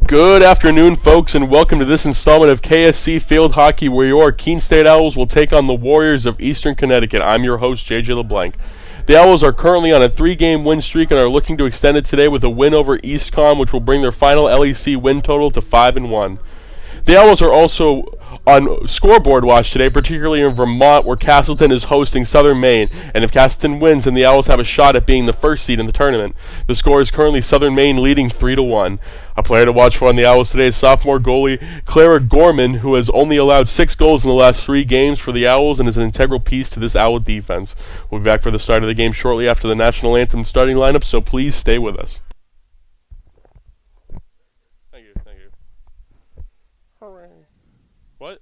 Good afternoon, folks, and welcome to this installment of KSC Field Hockey, where your Keene State Owls will take on the Warriors of Eastern Connecticut. I'm your host, JJ LeBlanc. The Owls are currently on a 3-game win streak and are looking to extend it today with a win over EastCom, which will bring their final LEC win total to 5-1. The Owls are also on scoreboard watch today, particularly in Vermont, where Castleton is hosting Southern Maine. And if Castleton wins, then the Owls have a shot at being the first seed in the tournament. The score is currently Southern Maine leading 3-1. A player to watch for on the Owls today is sophomore goalie Clara Gorman, who has only allowed 6 goals in the last 3 games for the Owls and is an integral piece to this Owl defense. We'll be back for the start of the game shortly after the national anthem starting lineup, so please stay with us. Thank you. Hooray. What?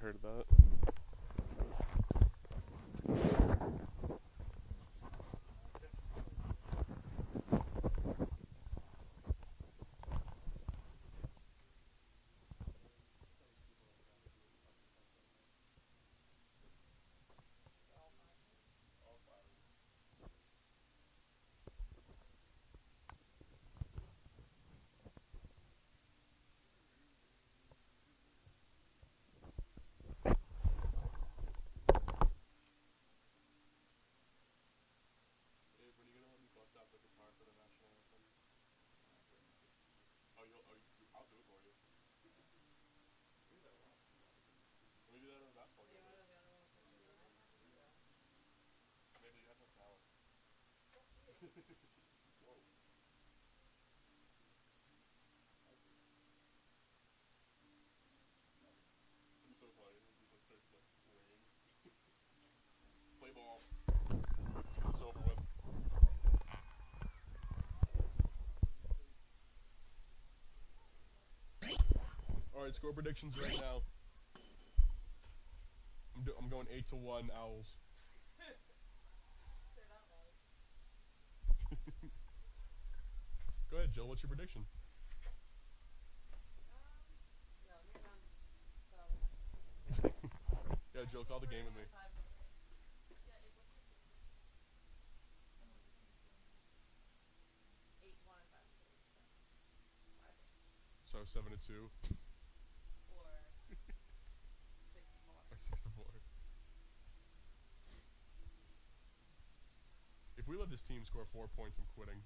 heard that. Play ball. Let's get this over with. Alright, score predictions right now. I'm going 8-1 Owls. Go ahead, Jill. What's your prediction? Yeah, Jill, call the game with me. So 7-2. Or 6-4. If we let this team score 4 points, I'm quitting.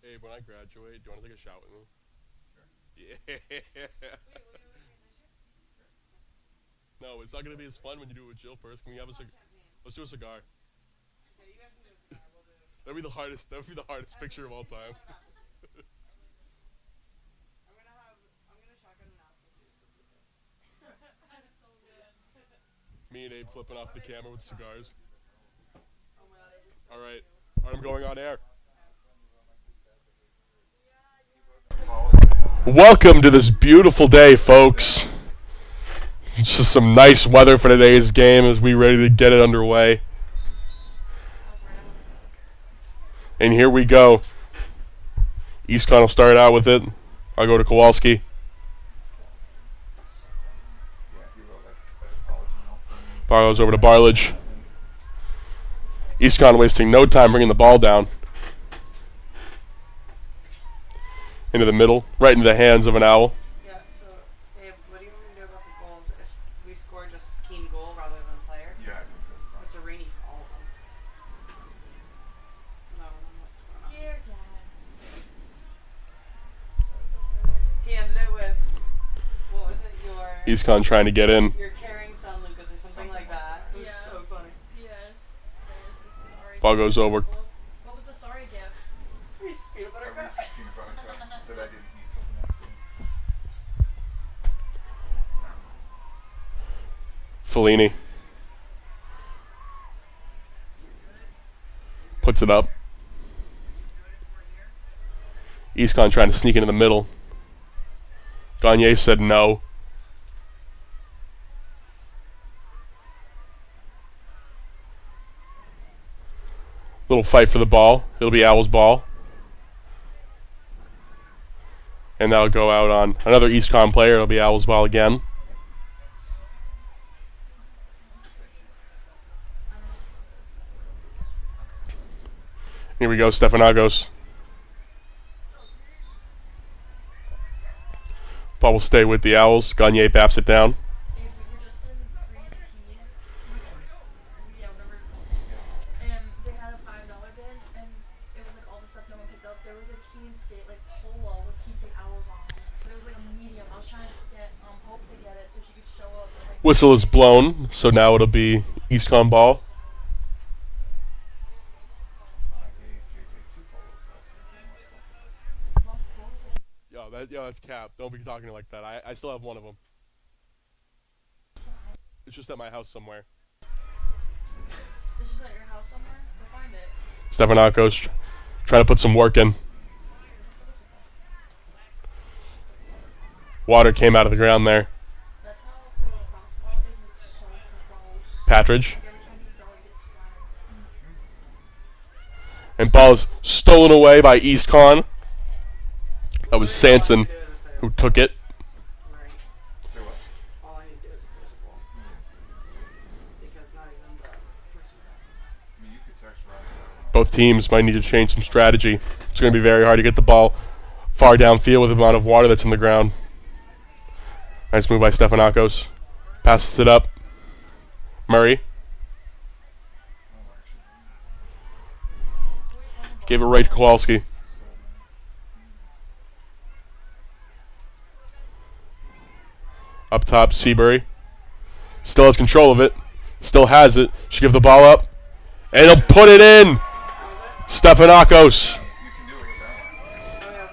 Hey, when I graduate, do you want to take a shot with me? Sure. Yeah. No, it's not going to be as fun when you do it with Jill first. Can we have a cigar? Let's do a cigar. Okay, you guys can do a cigar. We'll do. That would be the hardest picture of all time. I'm gonna shotgun an apple juice with this. That's so good. Me and Abe flipping off the camera with cigars. Oh my god, it is so Alright, I'm going on air. Welcome to this beautiful day, folks. It's just some nice weather for today's game as we ready to get it underway. And here we go. Eastcon will start out with it. I'll go to Kowalski. Ball goes over to Barledge. Eastcon wasting no time bringing the ball down. Into the middle, right into the hands of an Owl. Yeah, so, Babe, what do you want me to do about the goals if we score just Keene goal rather than player? Yeah, I think that's fine. It's a rainy for all of them. And I was on what's going on. Dear Dad. He ended it with, what was it, Eastcon trying to get in. your caring son, Lucas, or something like that. It was Yeah. so funny. Yes. Sorry. Ball goes over. What was the sorry gift? Reese's peanut butter cup. Reese's peanut butter cup that I didn't eat till the next day. Fellini. Puts it up. Eastcon trying to sneak into the middle. Gagne said no. Little fight for the ball. It'll be Owl's ball. And that'll go out on another Eastcon player. It'll be Owl's ball again. Here we go, Stefanagos. Ball will stay with the Owls. Gagne baps it down. Hey, we were just in Breeze Tees. Yeah, whatever it's called. And they had a $5 bid Whistle is blown, so now it'll be Eastcon ball. I gave JJ 2 photos last week. Yo, that's cap. Don't be talking like that. I still have one of them. It's just at my house somewhere. It's just at your house somewhere? Go find it. Stefanakos trying to put some work in. Water came out of the ground there. That's how the crossball is. It's so gross. Patridge. Like every time you throw it, it gets splattered. And ball is stolen away by Eastcon. That was Sanson who took it. Right. Say what? All I need to do is a physical. Because not even the person I mean, you could text Ryan. Both teams might need to change some strategy. It's going to be very hard to get the ball far downfield with the amount of water that's in the ground. Nice move by Stefanakos. Passes it up. Murray. Gave it right to Kowalski. Up top, Seabury. Still has control of it. Still has it. Should give the ball up. And he'll put it in. Stefanakos You can do it with that one. Oh, yeah,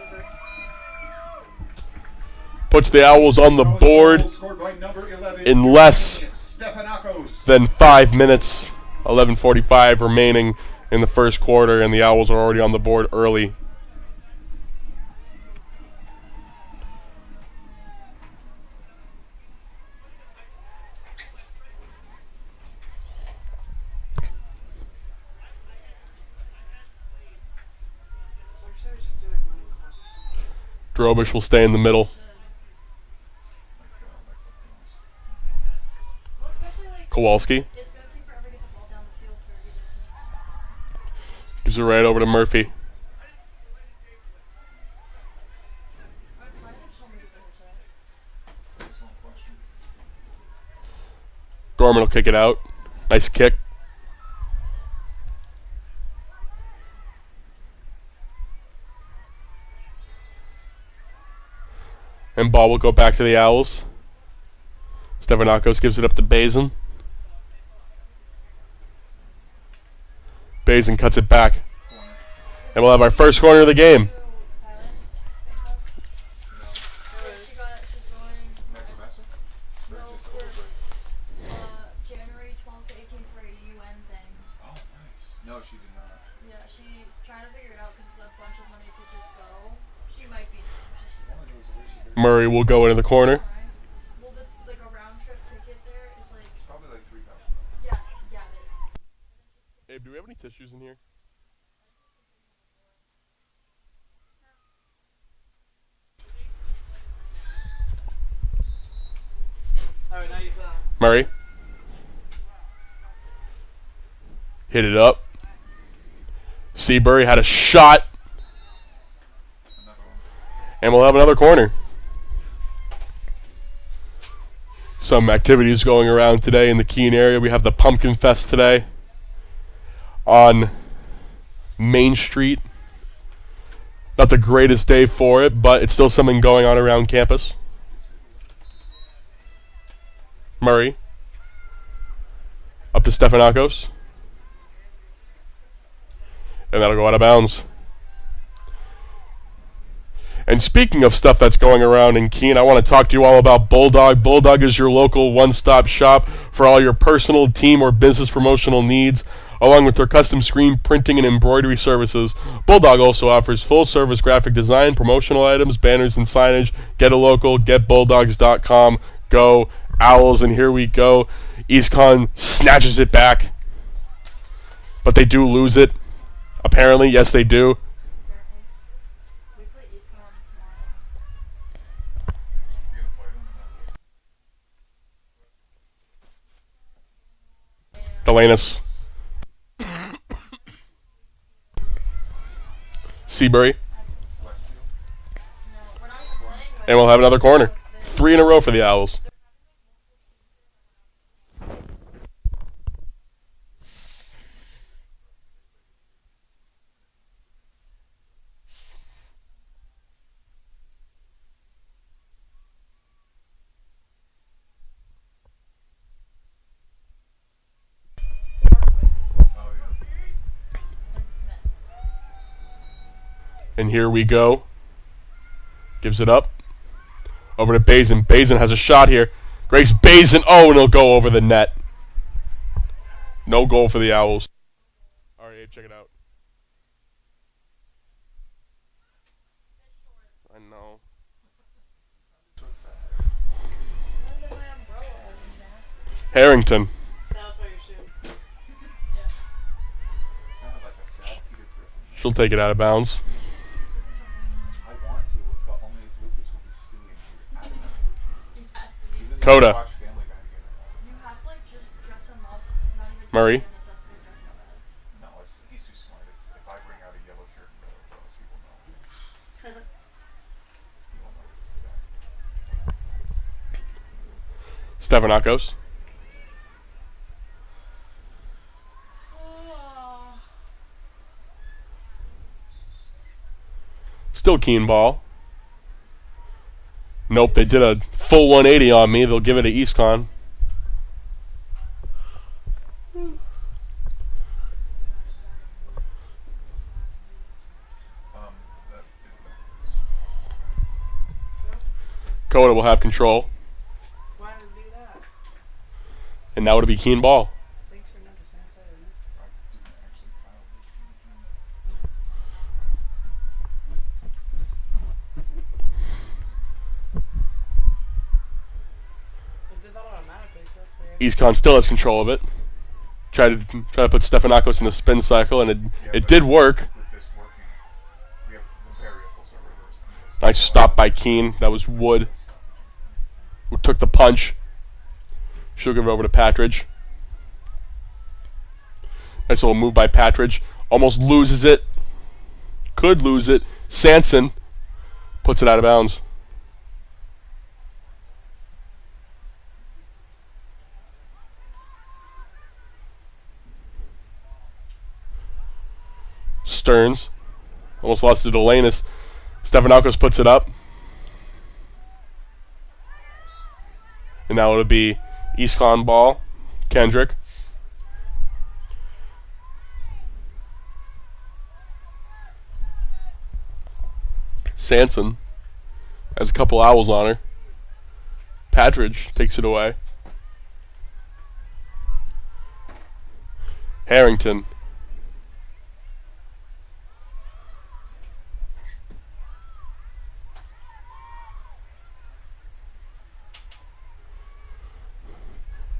but puts the Owls on the board Scored by number 11, in less Stefanakos. than 5 minutes. 11:45 remaining in the first quarter, and the Owls are already on the board early. Or should I just do like running clock or something? Drobish will stay in the middle. Well, especially like Kowalski it's gonna take forever to get the ball down the field for either team. gives it right over to Murphy. Why did so many people say? Excellent question. Gorman will kick it out. Nice kick. And ball will go back to the Owls. Stefanakos gives it up to Bazin. Bazin cuts it back. Corner. And we'll have our first corner of the game. She's going Next semester? Or no just for over? January 12th to 18th for a UN thing. Oh, nice. No, she did not. Yeah, she's trying to figure it out because it's a bunch of money to just go. She might be. One of those wish you could- Murray will go into the corner. Alright. Well, like a round trip ticket there is like It's probably like 3,000. yeah, it is. Abe, do we have any tissues in here? Alright, now use that. Murray. Hit it up. Seabury had a shot. Another one. And we'll have another corner. Some activities going around today in the Keene area. We have the Pumpkin Fest today on Main Street. Not the greatest day for it, but it's still something going on around campus. Murray. Up to Stefanakos. And that'll go out of bounds. And speaking of stuff that's going around in Keene, I want to talk to you all about Bulldog. Bulldog is your local one-stop shop for all your personal, team, or business promotional needs, along with their custom screen printing and embroidery services. Bulldog also offers full-service graphic design, promotional items, banners, and signage. Get a local, getbulldogs.com. Go Owls, and here we go. Eastcon snatches it back, but they do lose it. Apparently, yes, they do. We play Eastcon tomorrow. You gonna play them or not? Delanus. Seabury. Westfield? No, we're not even playing. And we'll have another corner. 3 in a row for the Owls. And here we go. Gives it up. Over to Bazin. Bazin has a shot here. Grace Bazin. Oh, and it'll go over the net. No goal for the Owls. All right, Abe, check it out. I know. So sad. Under my umbrella, you nasty. Harrington. That's why you're shooting. Sounded like a sad Peter Griffin. She'll take it out of bounds. I want to, but only if Lucas will be stewing here. I don't know. He has to be. Even though Coda. we watch Family Guy together all the You time. have to like just dress him up, not even Murray. tell him that that's what he's dressing up as. No, he's too smart. If I bring out a yellow shirt and yellow clothes, he will know. He will know exactly. Stefanakos. Still Keene ball. Nope, they did a full 180 on me. They'll give it to EastCon. That Coda will have control. Why did we do that? And now it'll be Keene ball. Thanks for noticing. I said it. I didn't actually file this. It did that automatically, so that's weird. EastCon still has control of it. Try to put Stefanakos in the spin cycle, and Yeah, it but did work. With this working, we have the variables are reversed. on this. Nice stop by Keene. That was Wood, who took the punch. She'll give it over to Patridge. Nice little move by Patridge. Almost loses it. Could lose it. Sanson puts it out of bounds. Stearns almost lost to Delanus. Stefanakos puts it up. And now it'll be EastCon ball. Kendrick. Sanson has a couple Owls on her. Patridge takes it away. Harrington.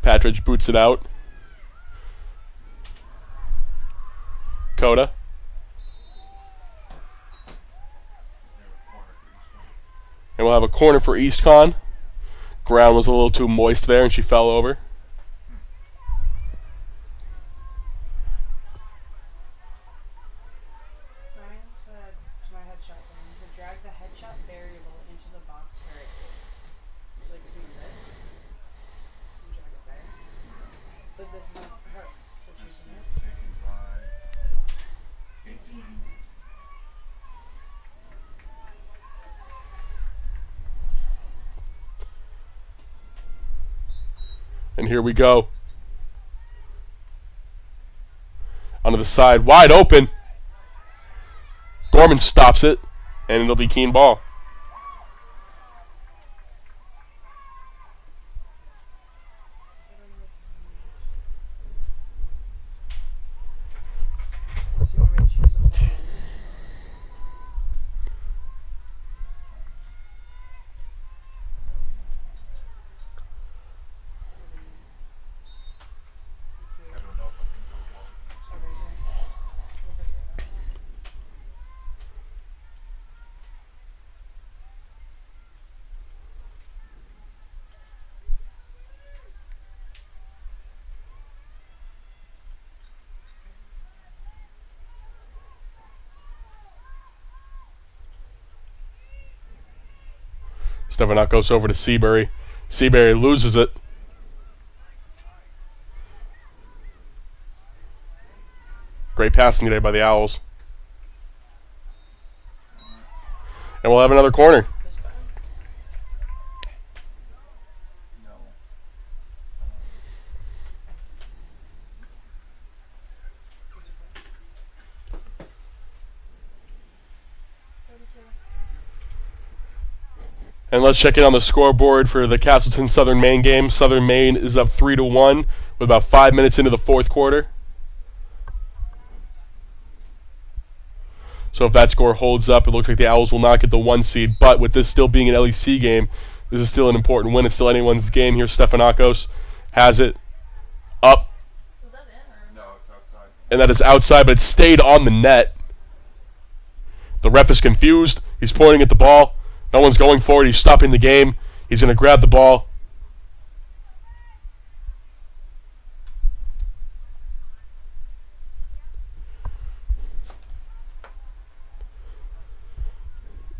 Patridge boots it out. Coda. And we'll have a corner for EastCon. Ground was a little too moist there and she fell over. Ryan said to my headshot thing, he said drag the headshot variable into the box where it is. So like see this? You drag it there. But this isn't her. So This choosing is it. taken by 18. And here we go. Onto the side, wide open. Gorman stops it, and it'll be Keene ball. So you want me to choose a full I don't know if I can go well. Okay, so we'll figure it out. Stefanakos over to Seabury. Seabury loses it. Great passing today by the Owls. And we'll have another corner. This button? No. It's okay. And let's check in on the scoreboard for the Castleton Southern Maine game. Southern Maine is up 3-1 with about 5 minutes into the fourth quarter. So if that score holds up, it looks like the Owls will not get the 1 seed. But with this still being an LEC game, this is still an important win. It's still anyone's game here. Stefanakos has it up. Was that in or? No, it's outside. And that is outside, but it stayed on the net. The ref is confused. He's pointing at the ball. No one's going for it. He's stopping the game. He's going to grab the ball.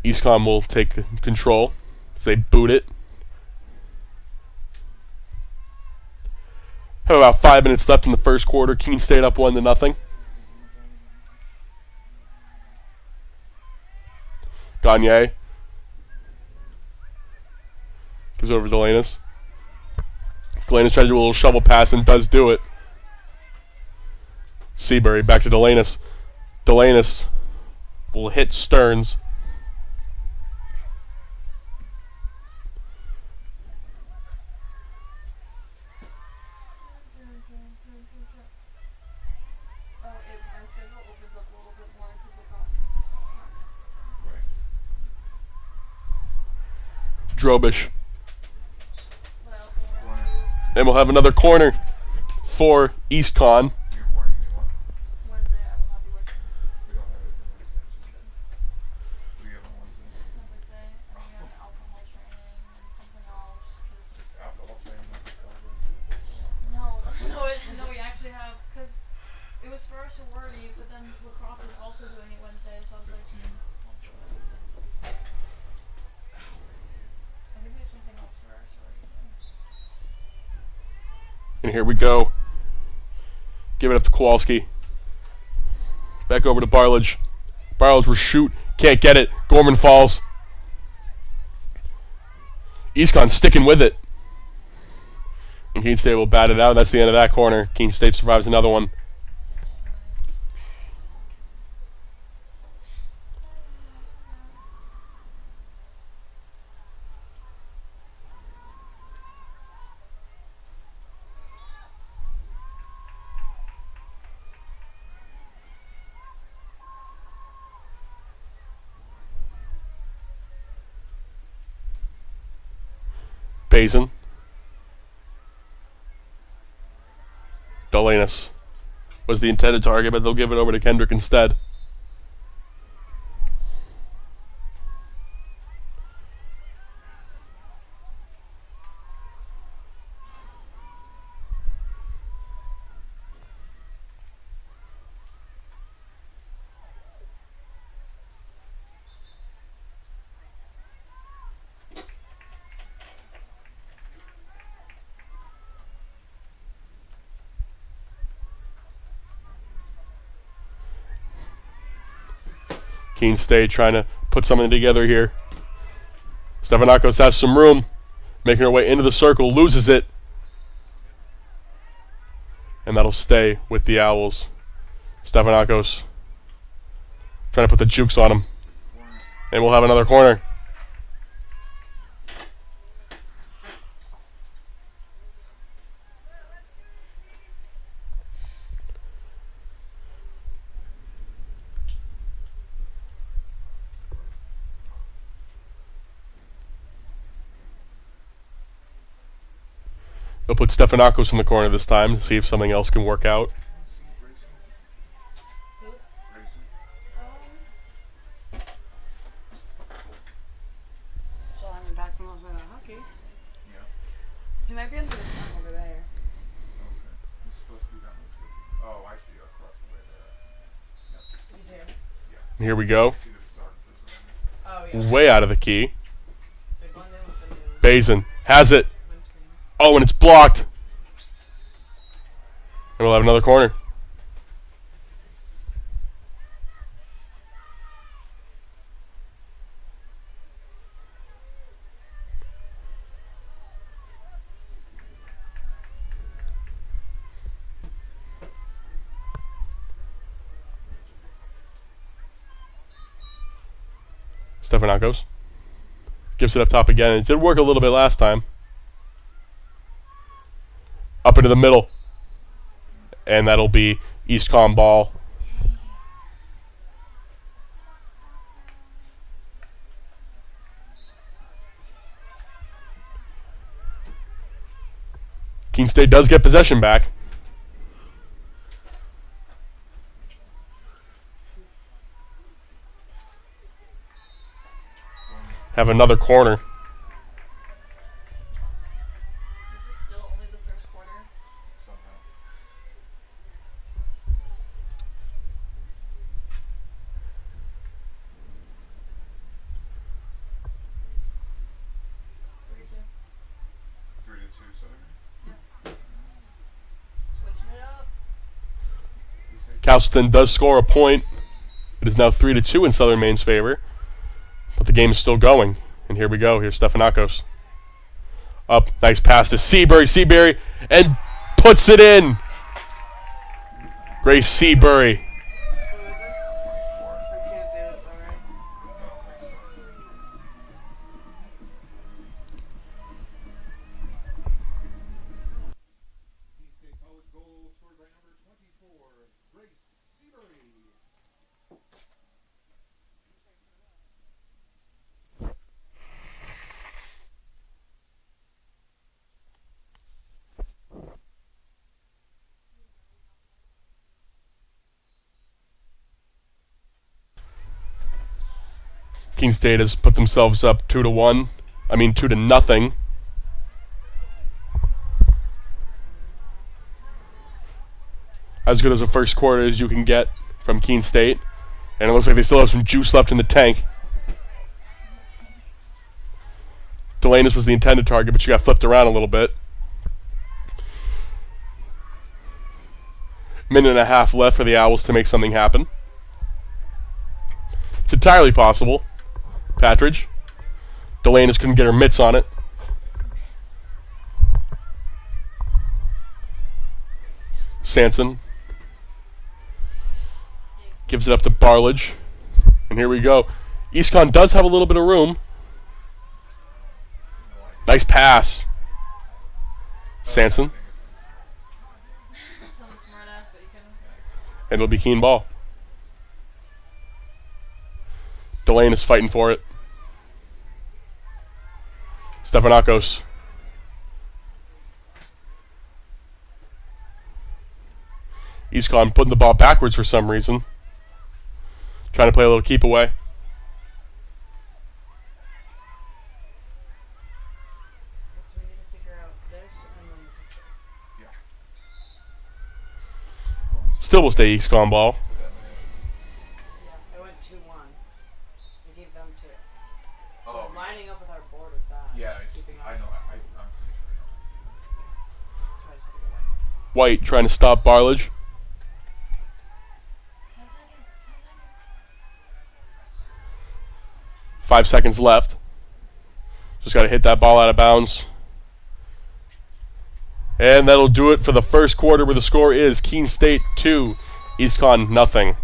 Eastcom will take control as they boot it. Have about 5 minutes left in the first quarter. Keene stayed up 1-0. Gagne gives over to Delanus. Delanus tries to do a little shovel pass and does do it. Seabury back to Delanus. Delanus will hit Stearns. My schedule opens up a little bit more because lacrosse. Drobish. But I also want to do And we'll have another corner for EastCon. You're warning me what? Wednesday. I will not be working. We don't have it on Wednesday. We have on Wednesday. Wednesday, and we have alcohol training and something else. Cause Alcohol training. no, we actually have because it was for our sorority, but then lacrosse is also doing it Wednesday, so I was like, I think we have something else for our sorority too. And here we go. Give it up to Kowalski. Back over to Barlage. Barlage will shoot. Can't get it. Gorman falls. EastCon sticking with it. And Keene State will bat it out. That's the end of that corner. Keene State survives another one. Bazin. Delanus was the intended target, but they'll give it over to Kendrick instead. Keene State trying to put something together here. Stefanakos has some room, making her way into the circle, loses it. And that'll stay with the Owls. Stefanakos trying to put the jukes on him. And we'll have another corner. They'll put Stefanakos in the corner this time to see if something else can work out. So I'm in Paxton last night at hockey. Yeah. He might be under the tongue over there. Okay. He's supposed to be down there too. Oh, I see. Across the way there. He's here. Here we go. See the photographers on there. Oh, yeah. Way out of the key. They blend in with the new Bazin has it. windscreen. Oh, and it's blocked. And we'll have another corner. Stefanakos Gives it up top again. It did work a little bit last time. Up into the middle. And that'll be Eastcon ball. Keene State does get possession back. Have another corner. This is still only the first quarter. Somehow. Three, 3-2 Southern. switching it up. Castleton does score a point. It is now 3-2 in Southern Maine's favor. But the game is still going. And here we go. Here's Stefanakos. Up. Nice pass to Seabury. Seabury. And puts it in. Grace Seabury. Who is it? I can't do it, alright. Keene State College goal scored by number 24, Grace Seabury. Keene State has put themselves up 2-1. 2-0. As good as a first quarter as you can get from Keene State. And it looks like they still have some juice left in the tank. Delanus was the intended target, but she got flipped around a little bit. Minute and a half left for the Owls to make something happen. It's entirely possible. Patridge. Delanus couldn't get her mitts on it. Sanson gives it up to Barlage. And here we go. Eastcon does have a little bit of room. Nice pass. Sanson. Sounds smart ass, but you couldn't. And it'll be Keene ball. Delane is fighting for it. Stefanakos. Eastcon putting the ball backwards for some reason. Trying to play a little keep away. So we need to figure out this and then the picture. Yeah. Still will stay Eastcon ball. Yeah, it went 2-1. We gave them 2. So Oh, it's lining up with our board with that. yeah, It's keeping I us. know. I'm pretty sure. So I just had to go back. White trying to stop Barlage. 10 seconds. 10 seconds. 5 seconds left. Just got to hit that ball out of bounds. And that'll do it for the first quarter, where the score is Keene State 2, Eastcon nothing.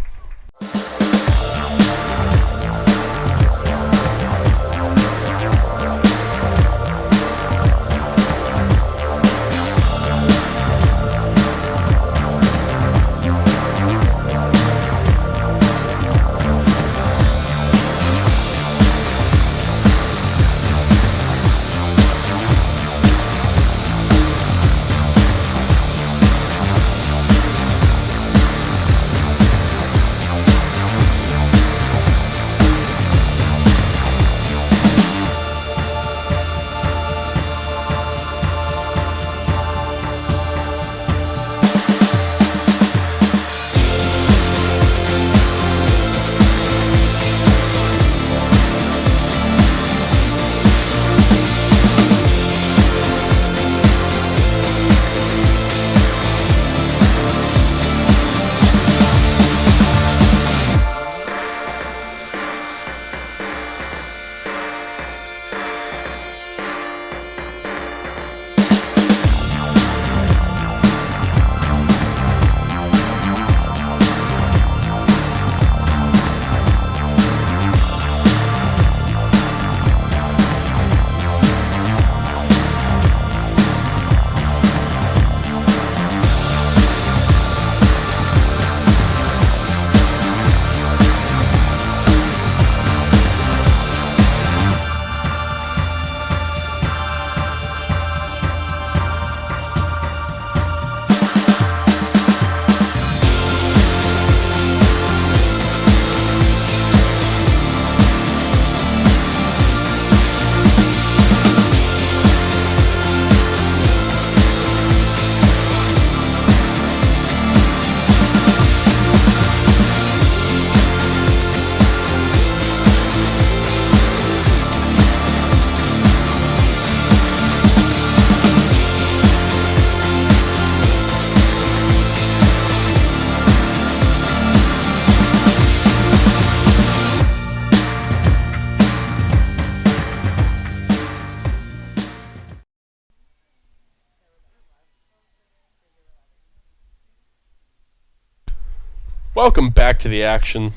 Welcome back to the action.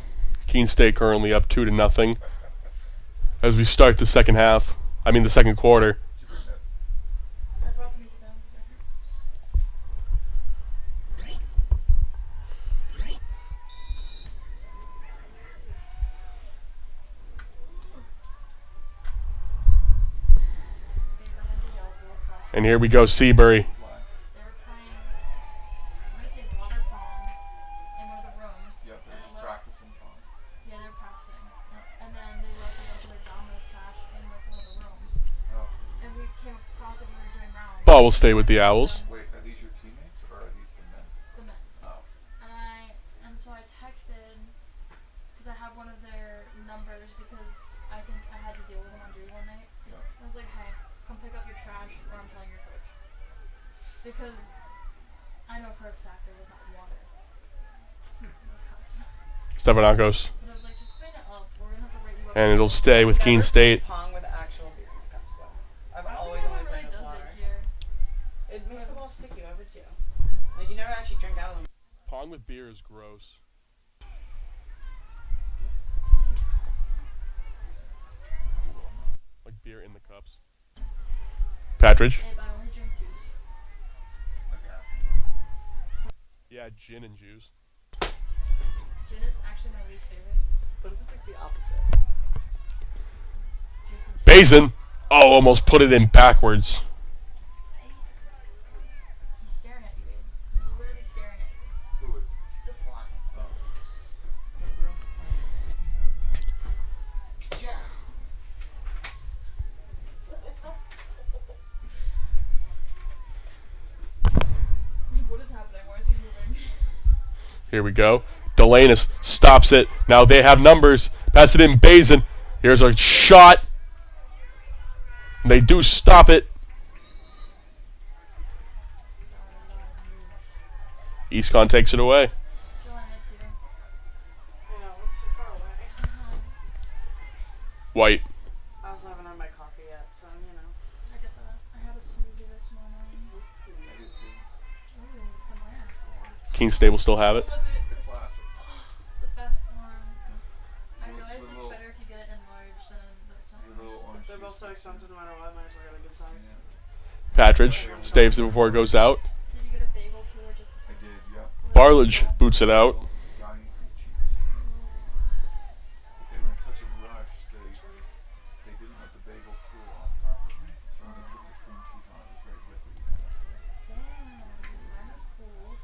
Keene State currently up 2-0 as we start the second half. I mean the second quarter. I brought the meat down. And here we go, Seabury. Why? They were playing, I'm gonna say water pong in one of the rooms. Yep, and they're they just left- practicing fun. Yeah, they were practicing. Yeah. And then they left a bunch of their Domino's trash in like one of the rooms. Oh, And we came across it when we were doing rounds. Ball will stay with the Owls. wait, are these your teammates or are these the men's? The men's. Oh, And so I texted because I have one of their numbers because I think I had to deal with them on duty one night. yeah. I was like, hey, come pick up your trash or I'm telling your coach. Because I know for a fact there was not water in those cups. Stefanakos. But I was like, just clean it up. We're gonna have to rate you up. And it'll stay with Keene Never State. played Pong with actual beer cups though. I've I don't always think only anyone really played with does water. it here. It makes the ball sticky. Why would you? Like you never actually drink out of them. Pong with beer is gross. Like beer in the cups. Patridge. Abe, I only drink juice. Like apple. Yeah, gin and juice. Gin is actually my least favorite. What if it's like the opposite? Juice and gin. Bazin. Oh, almost put it in backwards. He's staring at you, Abe. He's literally staring at you. Who would? The fly. Oh. What is happening? Why are they moving? Here we go. Delanus stops it. Now they have numbers. Pass it in Bazin. Here's a shot. They do stop it. Eastcon takes it away. Joe, I miss you. I know. It's so far away. White. I also haven't had my coffee yet, so you know. I get that. I had a smoothie this morning. I did too. Ooh, from where? Keene State will still have it. What was it? The classic. The best one. I With- realize with it's little- better if you get it enlarged than that's not. With a little orange They're both juice so mixed in. expensive no matter what. Might as well get a good size. Yeah. Patridge staves it before it goes out. Did you get a bagel too, or just a I smoothie? did, yep. Barlage boots it out. Scotty cream cheese. But they were in such a rush, they didn't let the bagel cool off properly. So when they put the cream cheese on, it was very liquidy. Damn, mine was cold.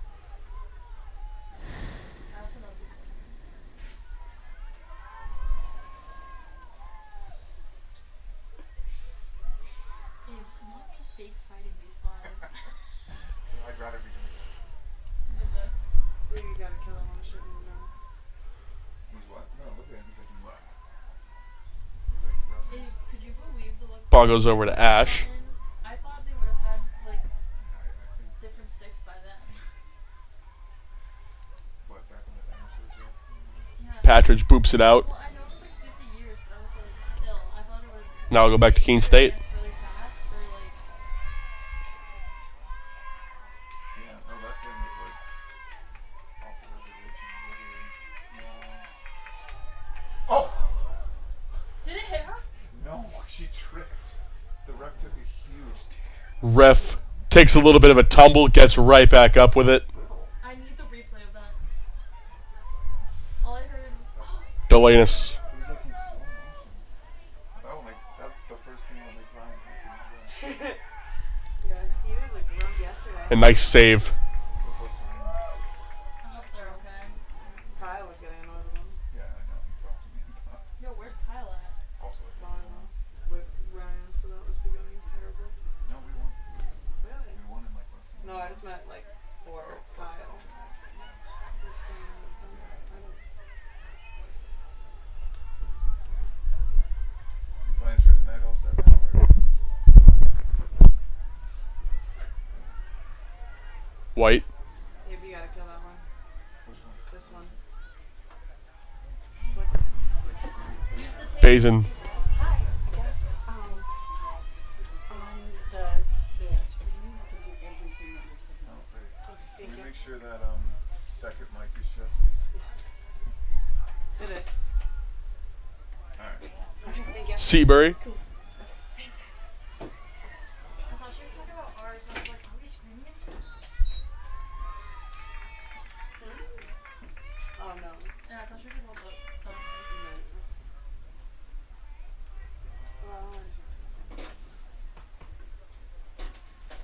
I also love these things. Ew, not me fake fighting these flies. So I'd rather be doing The best. You gotta kill them on a shit in the nuts. He's what? No, look at him. He's like, what? He's like, rubbing. Ew, could you believe the look? Ball goes over to Ash. I thought they would have had like I think, different sticks by then. what, back when the dinosaurs were? Yeah. Patridge boops it out. Well, I know it was like 50 years, but I was like, still, I thought it would. Now I'll go back to Keene State. Really fast, or like. Yeah, no, that thing was like off the reservation, literally. No. Oh! Did it hit her? No, she tripped. The ref took a huge Ref takes a little bit of a tumble, gets right back up with it. little. I need the replay of that. All I heard was. Delanus. It was like in slow motion. That one, like, that's the first thing that make Ryan happy. Yeah, he was a grump yesterday. A nice save. Supposed to win. I hope they're okay. Kyle was getting annoyed with him. Yeah, I know. He talked to me about it. Yo, where's Kyle at? Also, like, Volleyball with Ryan, so that must be going terrible. no, we won. Really? We won in like less than. No, I just meant like for Kyle. Just saying with him. I don't. Your plans for tonight all set now, or? White. Maybe you gotta kill that one. Which one? This one. Use the tape. Bazin. Hi, I guess on the streaming you can do everything that you're saying. Oh, great. Okay, Can thank you you. make sure that second mic is shut, please? It is. Alright. Okay, thank you. Seabury. Cool. I thought she was talking about ours. I was like, are we screaming it? Oh no. Yeah, I thought she was talking about the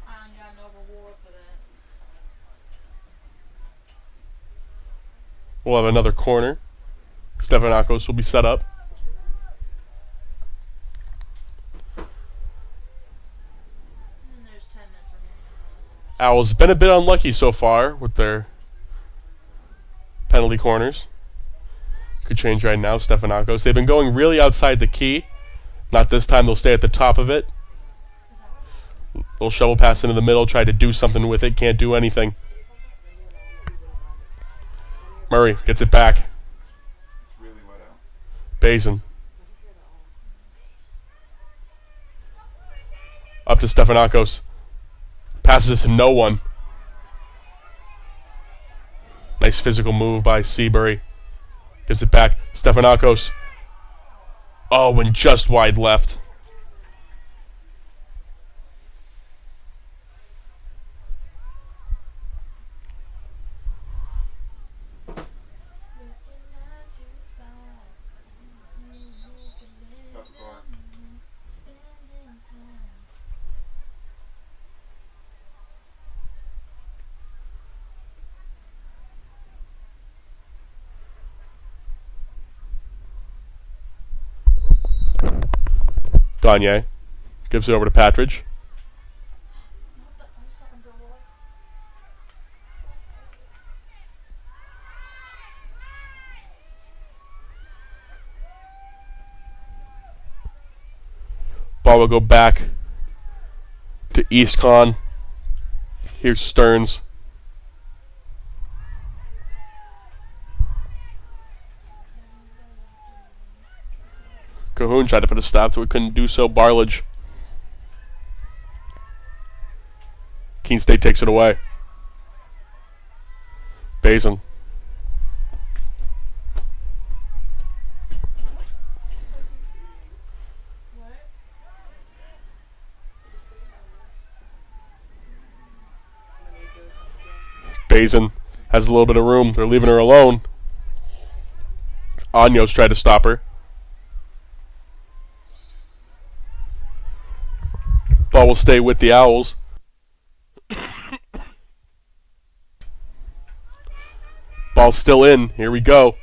I got no reward for that. We'll have another corner. Stefanakos will be set up. And there's 10 minutes remaining. Owls been a bit unlucky so far with their penalty corners. Could change right now. Stefanakos. They've been going really outside the key. Not this time. They'll stay at the top of it. Little shovel pass into the middle. Try to do something with it. Can't do anything. Murray gets it back. It's really wet out. Bazin. Up to Stefanakos. Passes it to no one. Nice physical move by Seabury. Gives it back. Stefanakos. Oh, and just wide left. Stop the car. Gagne gives it over to Patridge. Ball will go back to Eastcon. Here's Stearns. Cahoon tried to put a stop to it, couldn't do so. Barlage. Keene State takes it away. Bazin. Bazin has a little bit of room. They're leaving her alone. Anyos tried to stop her. Ball will stay with the Owls. Ball's still in. Here we go.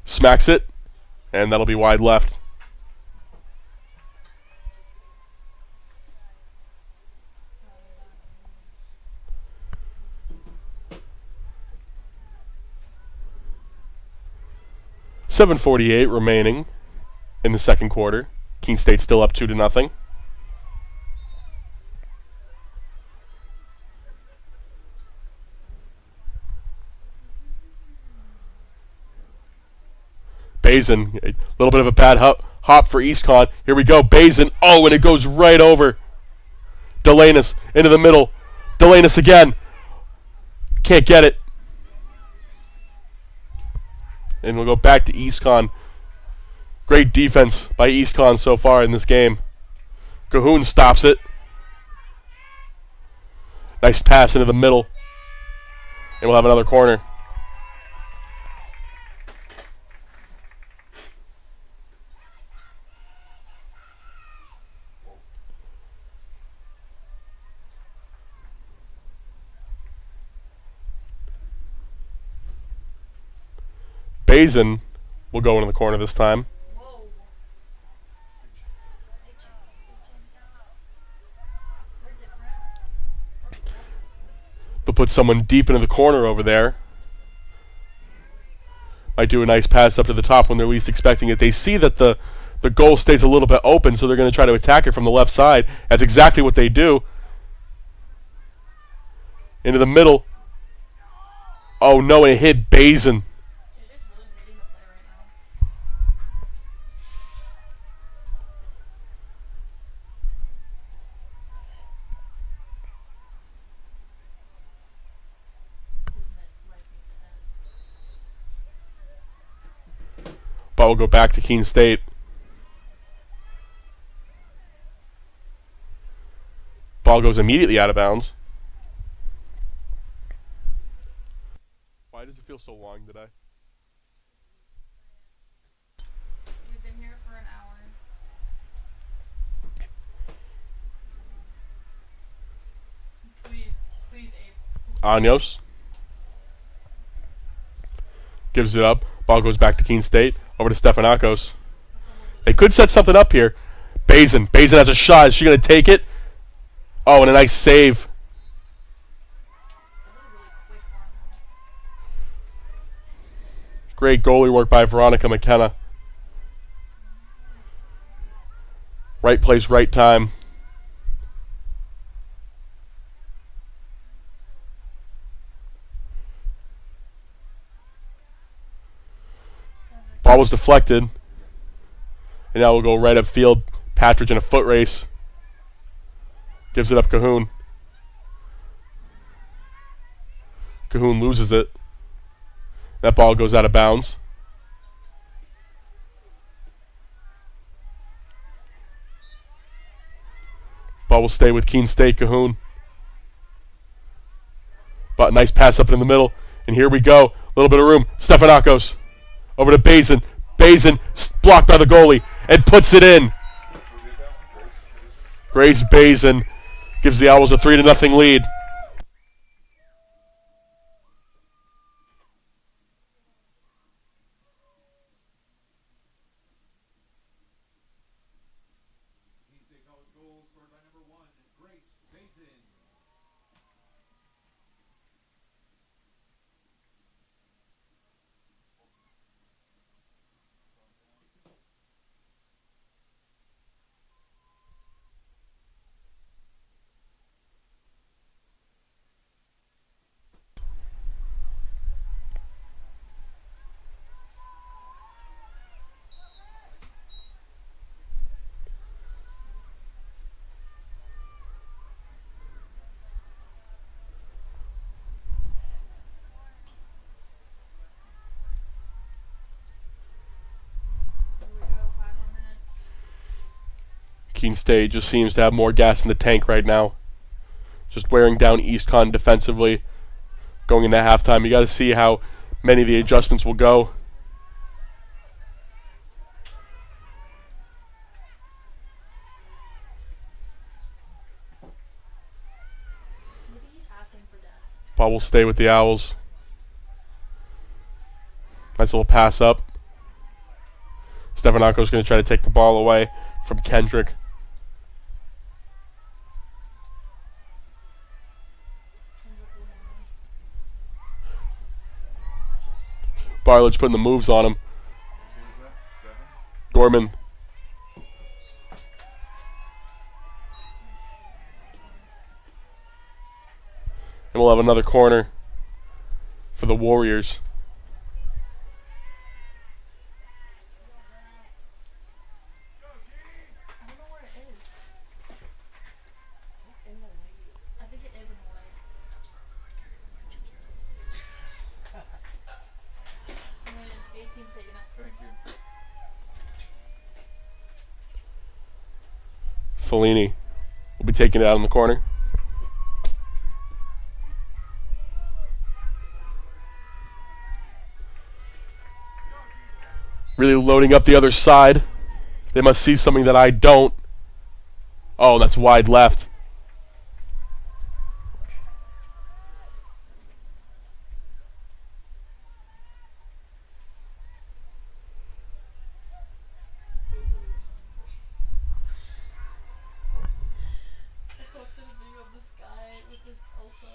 Smacks it. And that'll be wide left. .748 remaining in the second quarter. Keene State still up 2-0. Bazin, a little bit of a bad hop for Eastcon. Here we go, Bazin. Oh, and it goes right over. Delanus into the middle. Delanus again. Can't get it. And we'll go back to Eastcon. Great defense by Eastcon so far in this game. Cahoon stops it. Nice pass into the middle. And we'll have another corner. Bazin will go into the corner this time. But put someone deep into the corner over there. Might do a nice pass up to the top when they're least expecting it. They see that the goal stays a little bit open, so they're going to try to attack it from the left side. That's exactly what they do. Into the middle. Oh no, and it hit Bazin. Ball will go back to Keene State. Ball goes immediately out of bounds. Why does it feel so long today? We've been here for an hour. Please, Abe. Anyos gives it up. Ball goes back to Keene State. Over to Stefanakos. They could set something up here. Bazin has a shot. Is she going to take it? Oh, and a nice save. Really quick on that. Great goalie work by Veronica McKenna. Right place, right time. Ball was deflected. And now we'll go right upfield. Patridge in a foot race. Gives it up Cahoon. Cahoon loses it. That ball goes out of bounds. Ball will stay with Keene State. Cahoon. But nice pass up in the middle. And here we go. A little bit of room. Stefanakos. Over to Bazin. Bazin blocked by the goalie and puts it in. Grace Bazin gives the Owls a 3-0 lead. Goal scored by number 1, Grace Bazin. Here we go, 5 more minutes. Keene State just seems to have more gas in the tank right now. Just wearing down EastCon defensively. Going into halftime, you got to see how many of the adjustments will go. Maybe he's asking for death. Ball will stay with the Owls. Nice little pass up. Stefanakos going to try to take the ball away from Kendrick. Barledge putting the moves on him. Who was that? 7? Gorman. And we'll have another corner for the Warriors. I don't know where it is. In the light. I think it is in the light. I'm in 18's taking it. Thank you. Fellini will be taking it out in the corner. Really loading up the other side. They must see something that I don't. Oh, that's wide left. I posted a video of this guy with this Elsa.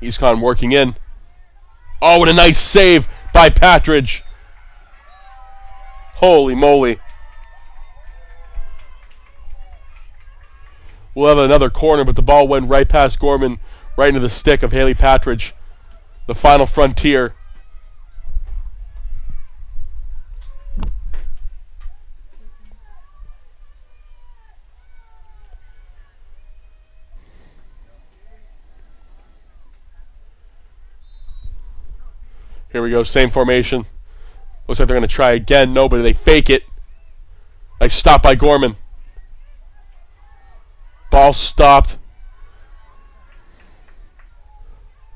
EastCon working in. Oh, what a nice save by Patridge. Holy moly. We'll have another corner, but the ball went right past Gorman, right into the stick of Haley Patridge. The final frontier. Here we go, same formation. Looks like they're going to try again. No, but they fake it. Nice stop by Gorman. Ball stopped.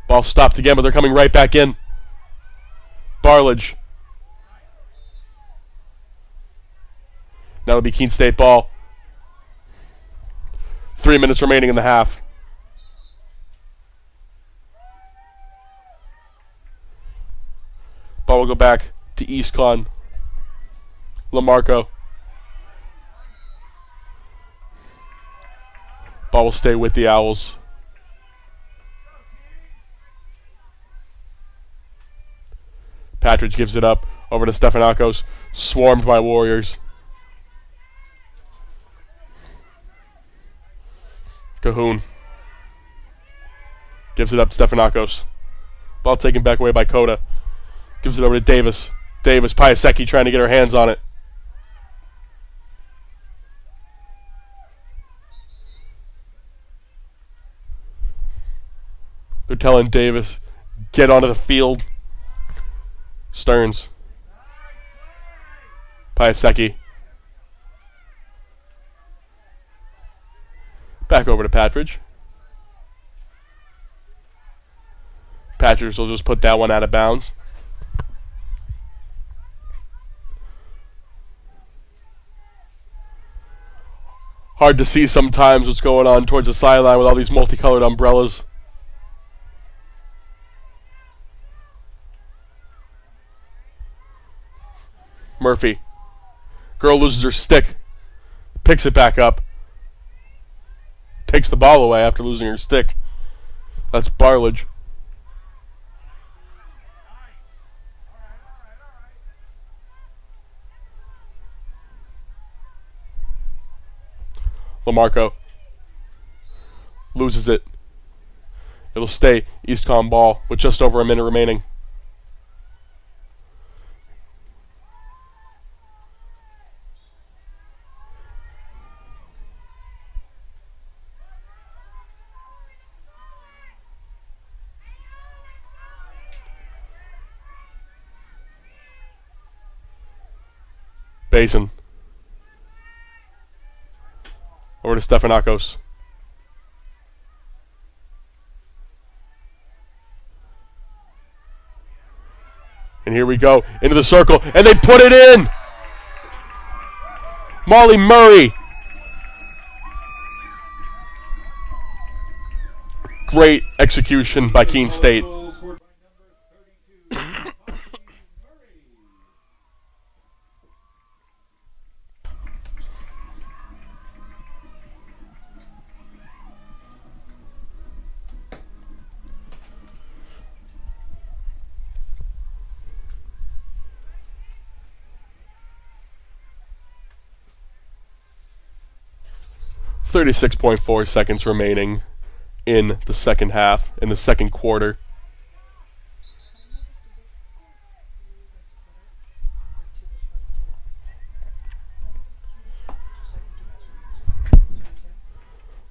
Ball stopped again, but they're coming right back in. Barlage. Now it'll be Keene State ball. 3 minutes remaining in the half. Ball will go back to East Con. LaMarco. Ball will stay with the Owls. Patridge gives it up over to Stefanakos. Swarmed by Warriors. Cahoon gives it up to Stefanakos. Ball taken back away by Coda. Gives it over to Davis. Davis, Piasecki trying to get her hands on it. They're telling Davis, get onto the field. Stearns. Piasecki. Back over to Patridge. Patridge will just put that one out of bounds. Hard to see sometimes what's going on towards the sideline with all these multicolored umbrellas. Murphy. Girl loses her stick. Picks it back up. Takes the ball away after losing her stick. That's Barlage. LaMarco loses it. It'll stay Eastcon ball with just over a minute remaining. Basin. Over to Stefanakos. And here we go, into the circle, and they put it in! Molly Murray. Great execution by Keene State. 36.4 seconds remaining in the second half, in the second quarter.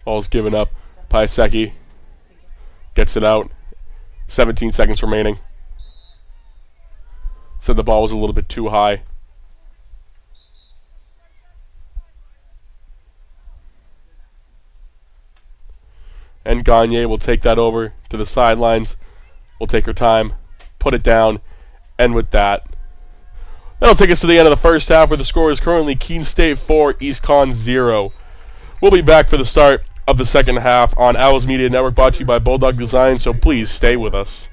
Ball's given up. Piasecki gets it out. 17 seconds remaining. Said the ball was a little bit too high. And Gagne will take that over to the sidelines. We'll take her time, put it down, and with that, that'll take us to the end of the first half, where the score is currently Keene State 4, East Con 0. We'll be back for the start of the second half on Owls Media Network, brought to you by Bulldog Design, so please stay with us.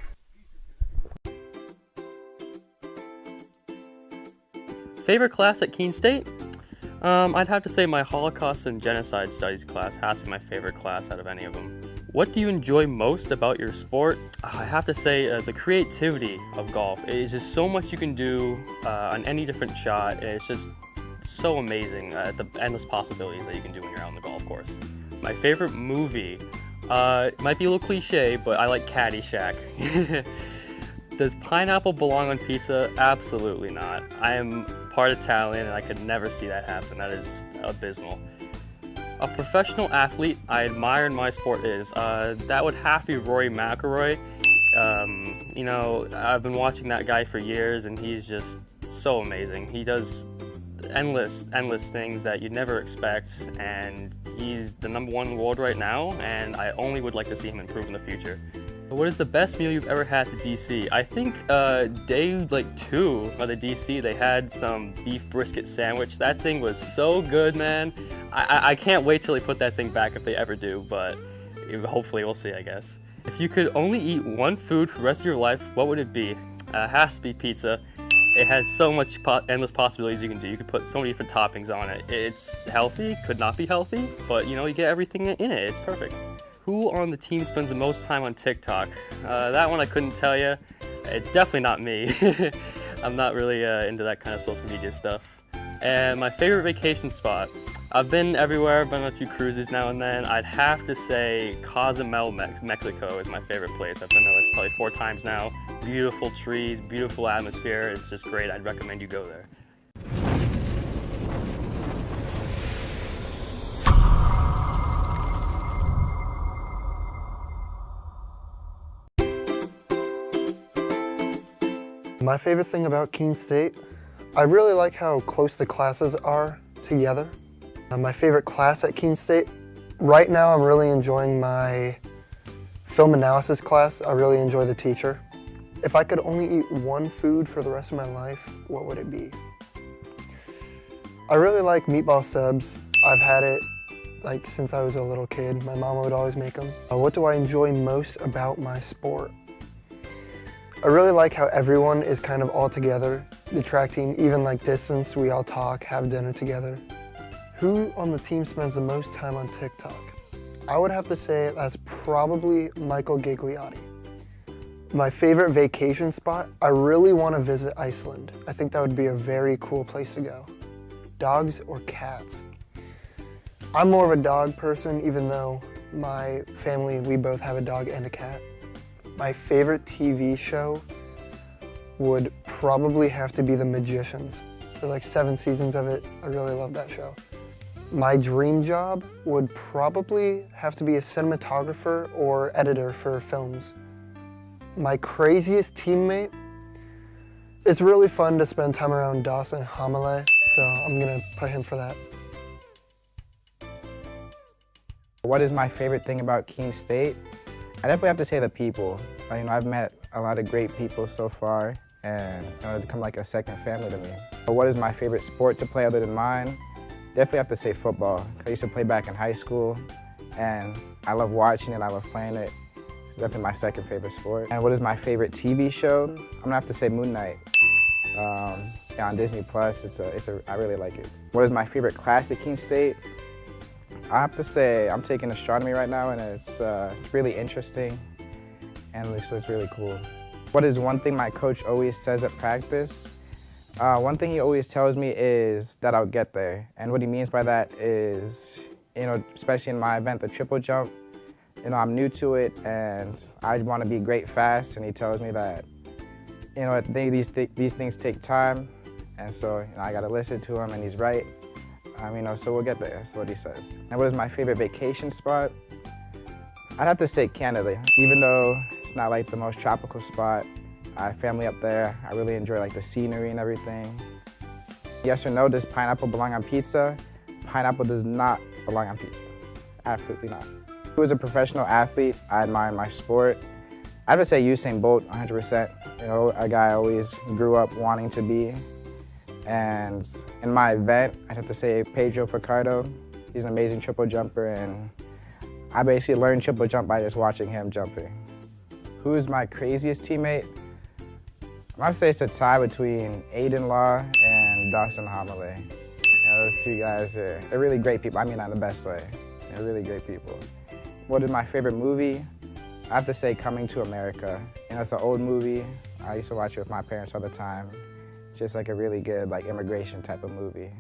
Favorite class at Keene State? I'd have to say my Holocaust and Genocide Studies class has to be my favorite class out of any of them. What do you enjoy most about your sport? I have to say the creativity of golf. It is just so much you can do on any different shot, and it's just so amazing, the endless possibilities that you can do when you're out on the golf course. My favorite movie might be a little cliche, but I like Caddyshack. Does pineapple belong on pizza? Absolutely not. I am part Italian and I could never see that happen. That is abysmal. A professional athlete I admire in my sport is, that would have to be Rory McIlroy. You know, I've been watching that guy for years, and he's just so amazing. He does endless things that you'd never expect, and he's the #1 in the world right now, and I only would like to see him improve in the future. What is the best meal you've ever had to DC? I think day 2 of the DC, they had some beef brisket sandwich. That thing was so good, man. I can't wait till they put that thing back if they ever do, but hopefully we'll see, I guess. If you could only eat one food for the rest of your life, what would it be? It has to be pizza. It has so much endless possibilities you can do. You could put so many different toppings on it. It's healthy, could not be healthy, but you know, you get everything in it. It's perfect. Who on the team spends the most time on TikTok? That one I couldn't tell you. It's definitely not me. I'm not really into that kind of social media stuff. And my favorite vacation spot. I've been everywhere, I've been on a few cruises now and then. I'd have to say Cozumel, Mexico is my favorite place. I've been there probably 4 times now. Beautiful trees, beautiful atmosphere. It's just great. I'd recommend you go there. My favorite thing about Keene State, I really like how close the classes are together. My favorite class at Keene State, right now I'm really enjoying my film analysis class. I really enjoy the teacher. If I could only eat one food for the rest of my life, what would it be? I really like meatball subs. I've had it since I was a little kid. My mom would always make them. What do I enjoy most about my sport? I really like how everyone is kind of all together. The track team, even distance, we all talk, have dinner together. Who on the team spends the most time on TikTok? I would have to say that's probably Michael Gigliotti. My favorite vacation spot, I really want to visit Iceland. I think that would be a very cool place to go. Dogs or cats? I'm more of a dog person, even though my family, we both have a dog and a cat. My favorite TV show would probably have to be The Magicians. There's 7 seasons of it. I really love that show. My dream job would probably have to be a cinematographer or editor for films. My craziest teammate, it's really fun to spend time around Dawson Hamale, so I'm gonna put him for that. What is my favorite thing about Keene State? I definitely have to say the people. I've met a lot of great people so far, and it's become like a second family to me. What is my favorite sport to play other than mine? Definitely have to say football. I used to play back in high school, and I love watching it, I love playing it. It's definitely my second favorite sport. And what is my favorite TV show? I'm gonna have to say Moon Knight. On Disney Plus, I really like it. What is my favorite class at Keene State? I have to say I'm taking astronomy right now, and it's really interesting, and it's really cool. What is one thing my coach always says at practice? One thing he always tells me is that I'll get there, and what he means by that is, especially in my event, the triple jump, I'm new to it, and I want to be great fast, and he tells me that, these things take time, and so I got to listen to him, and he's right. So we'll get there, that's what he says. And what is my favorite vacation spot? I'd have to say Canada. Even though it's not the most tropical spot, I have family up there. I really enjoy the scenery and everything. Yes or no, does pineapple belong on pizza? Pineapple does not belong on pizza. Absolutely not. Who is a professional athlete I admire in my sport? I have to say Usain Bolt, 100%. A guy I always grew up wanting to be. And in my event, I'd have to say Pedro Picardo. He's an amazing triple jumper, and I basically learned triple jump by just watching him jumping. Who is my craziest teammate? I'm gonna say it's a tie between Aiden Law and Dawson Hamale. Those two guys they're really great people. I mean that in the best way. They're really great people. What is my favorite movie? I have to say Coming to America. It's an old movie. I used to watch it with my parents all the time. Just a really good immigration type of movie.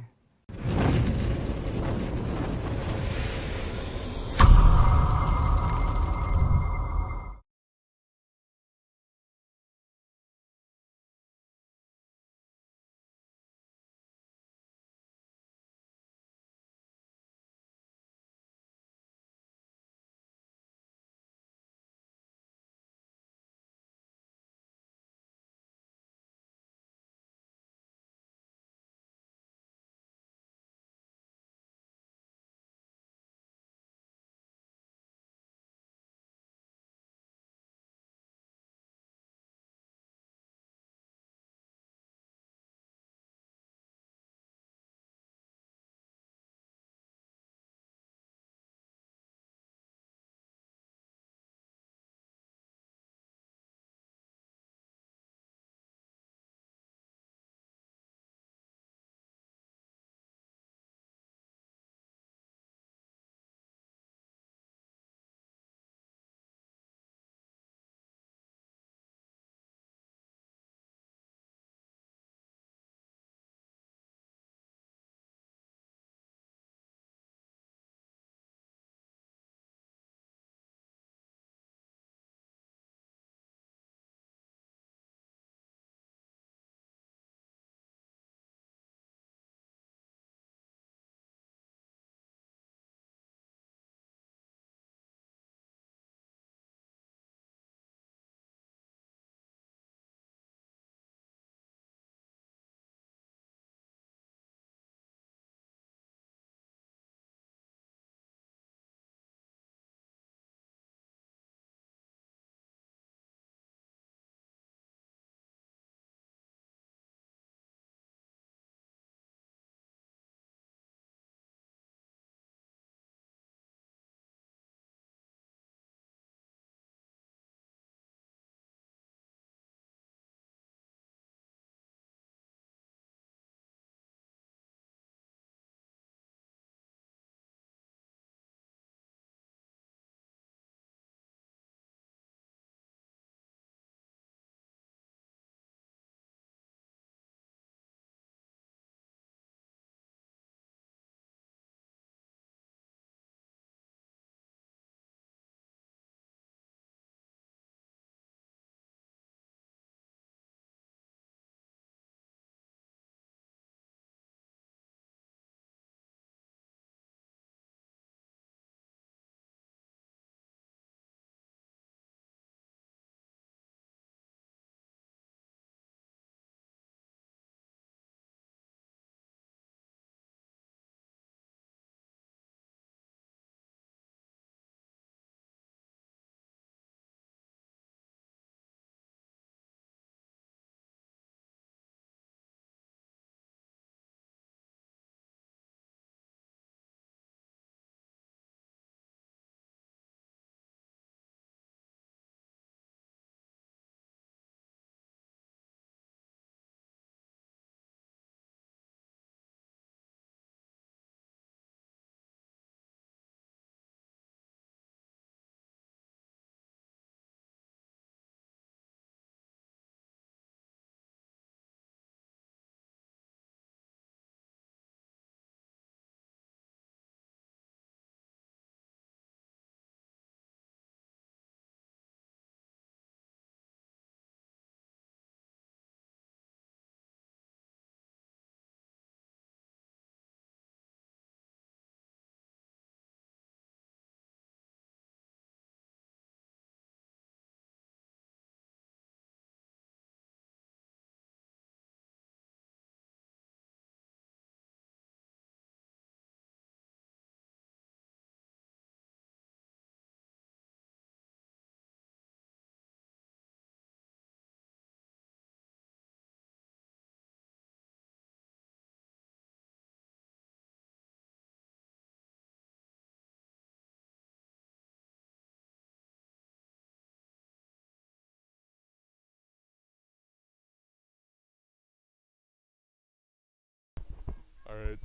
All right,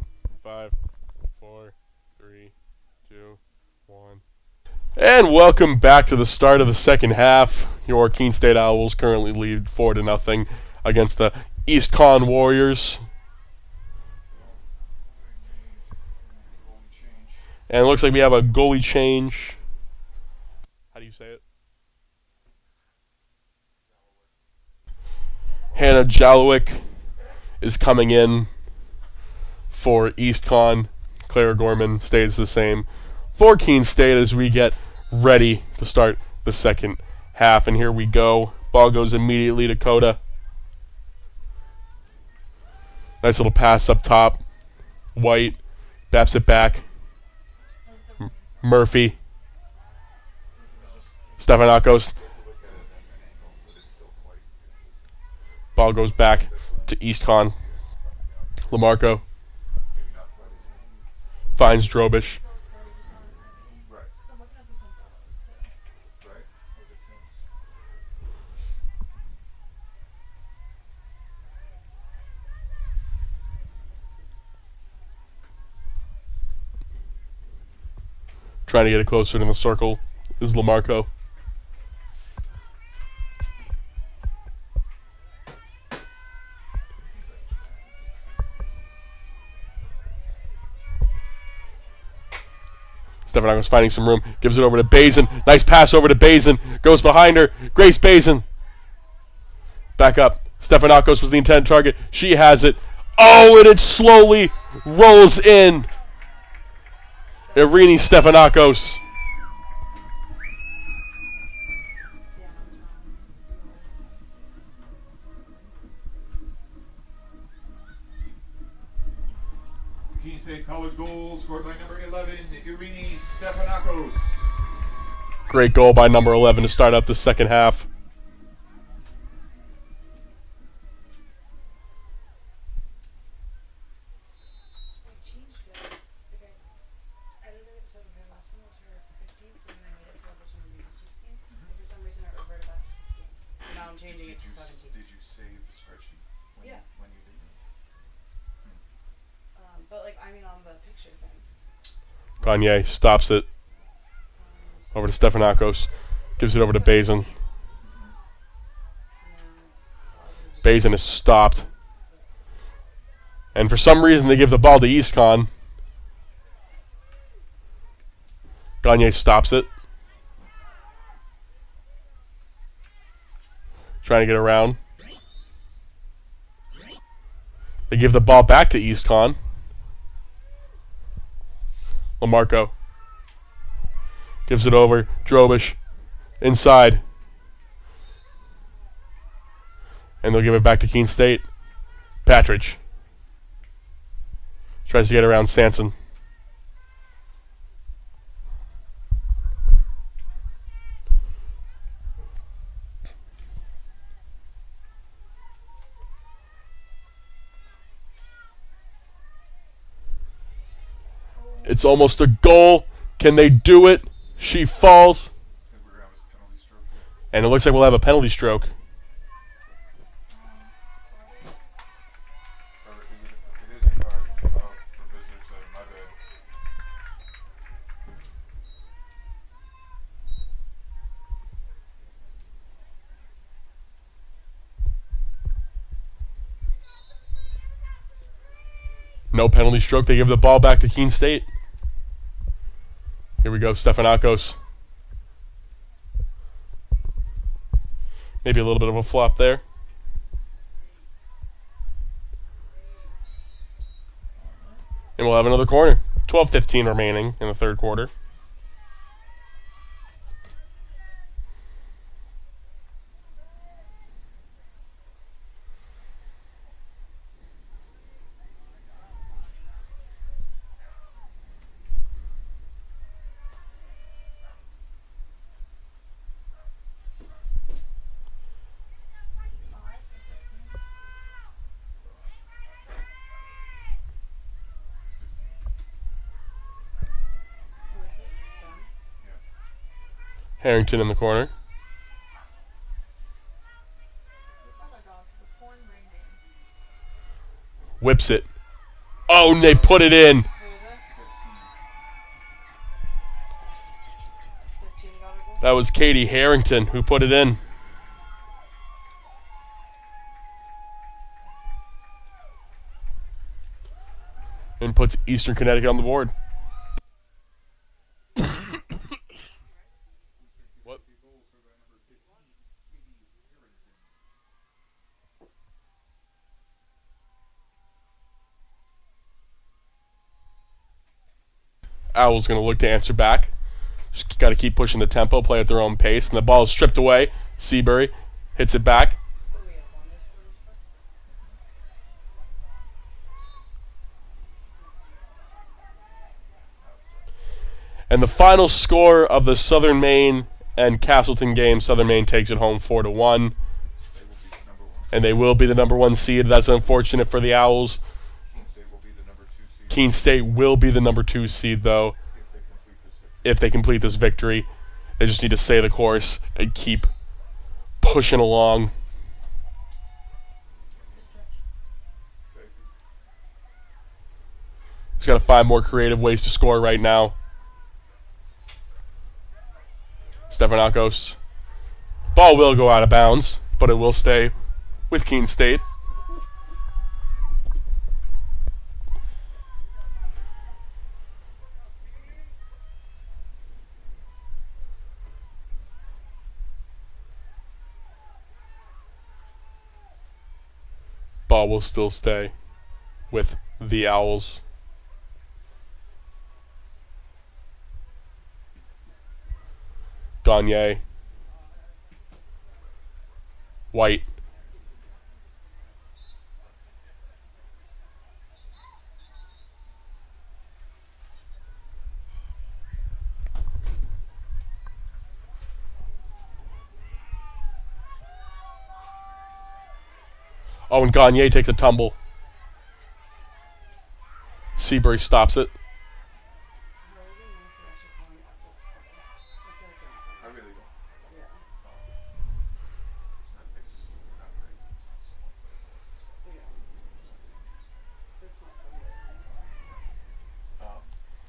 5, 4, 3, 2, 1. And welcome back to the start of the second half. Your Keene State Owls currently lead 4-0 against the East Con Warriors. And it looks like we have a goalie change. How do you say it? Hannah Jalowick is coming in for East Con. Clara Gorman stays the same for Keene State as we get ready to start the second half. And here we go. Ball goes immediately to Coda. Nice little pass up top. White baps it back. Murphy. Stefanakos. Ball goes back to East Con. Lamarco finds Drobish. Trying to get it closer to the circle is Lamarco. Stefanakos finding some room, gives it over to Bazin. Nice pass over to Bazin. Goes behind her. Grace Bazin. Back up. Stefanakos was the intended target. She has it. Oh, and it slowly rolls in. Irini Stefanakos. Keene State College goal scored by number 11, Irini Stefanakos. Great goal by number 11 to start out the second half. Did you save the spreadsheet when, Yeah. when you did it? But like, I mean, on the picture thing. Gagne stops it. Over to Stefanakos. Gives it over to Bazin. Bazin is stopped. And for some reason they give the ball to EastCon. Gagne stops it. Trying to get around. They give the ball back to EastCon. Lamarco gives it over. Drobish inside. And they'll give it back to Keene State. Patridge tries to get around Sanson. It's almost a goal. Can they do it? She falls. And it looks like we'll have a penalty stroke. It is a card for visitor setting, my bad. No penalty stroke. They give the ball back to Keene State. Here we go, Stefanakos. Maybe a little bit of a flop there. And we'll have another corner. 12:15 remaining in the third quarter. Harrington in the corner. Whips it. Oh, and they put it in. Who was it? 15 got a goal. That was Katie Harrington who put it in. And puts Eastern Connecticut on the board. What? Owls going to look to answer back. Just got to keep pushing the tempo, play at their own pace, and the ball is stripped away. Seabury hits it back. What do we have on this for this part? And the final score of the Southern Maine and Castleton game, Southern Maine takes it home 4-1. And they will be the number 1 seed. That's unfortunate for the Owls. Keene State will be the number 2 seed, though, if they complete this victory. They just need to stay the course and keep pushing along. Just got to find more creative ways to score right now. Stefanakos. Ball will go out of bounds, but it will stay with Keene State. Ball will still stay with the Owls. Gagne. White. Oh, and Gagne takes a tumble. Seabury stops it. I really don't. Yeah. It's not the way.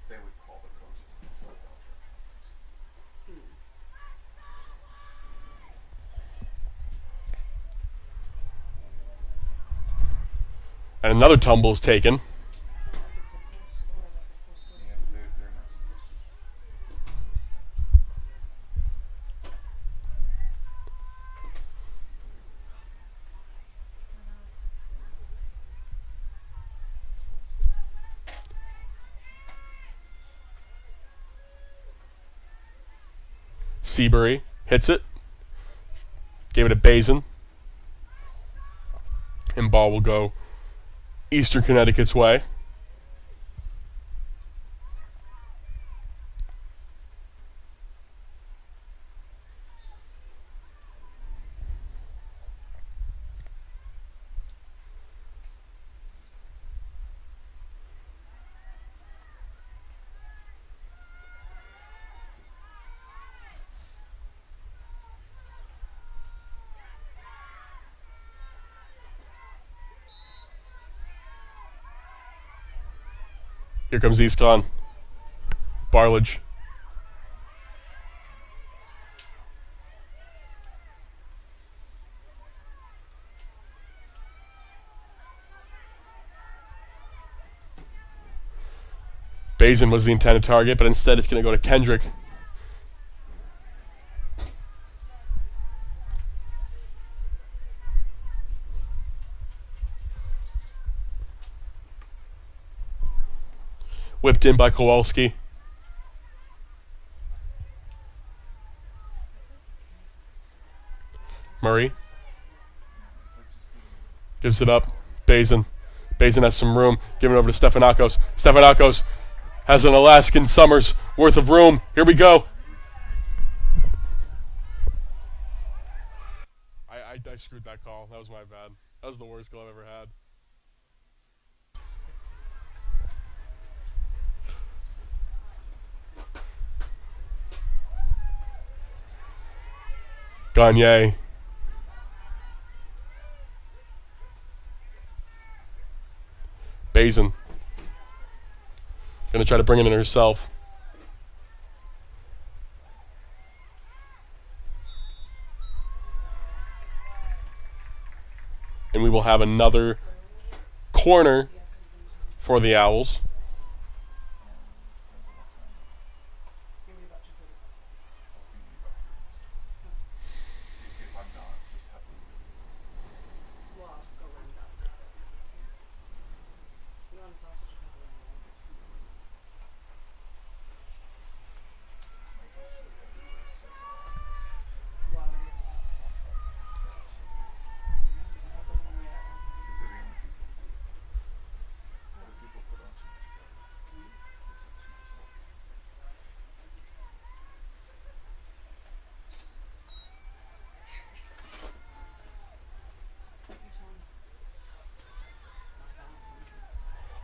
They would call the coaches and stuff out. And another tumble is taken. Yeah, they're not supposed to. Seabury hits it. Gave it a Bazin. And ball will go Eastern Connecticut's way. Here comes Eastcon. Barlage. Bazin was the intended target, but instead it's going to go to Kendrick. Whipped in by Kowalski. Murray gives it up. Bazin. Bazin has some room. Giving it over to Stefanakos. Stefanakos has an Alaskan summer's worth of room. Here we go. I screwed that call. That was my bad. That was the worst call I've ever had. Gagne. Bazin Gonna try to bring it in herself. And we will have another corner for the Owls. It's gonna be about 2:30. If I'm not, just have a Well, I'll go run that. You want sausage and pepperoni, right? my go-to everywhere except for that. Well, you're gonna have pasta. You have them only at one. Because they're the only people who do it. Other people put on too much butter. It's like too much salt. This one.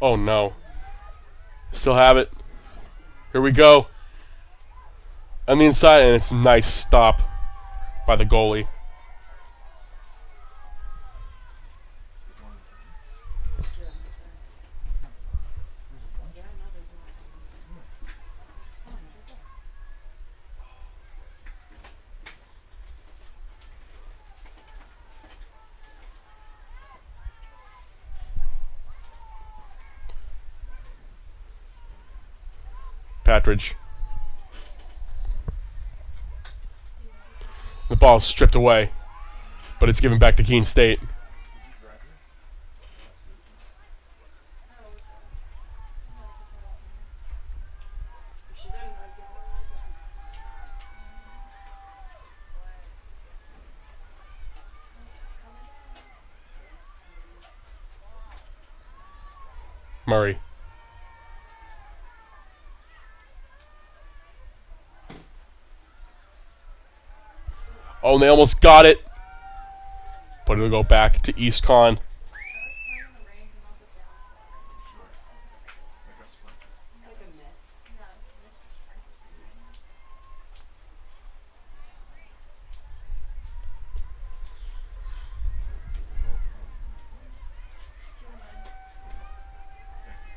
Oh no. Still have it. Here we go. On the inside, and it's a nice stop by the goalie. Yeah, no, there's not. Oh, he's right there. Patridge. The ball's stripped away, but it's given back to Keene State. Did you drive here? If she didn't, I'd give her a ride back. Murray. Oh, and they almost got it. But it'll go back to East Con. Like a sprinter. Like a miss.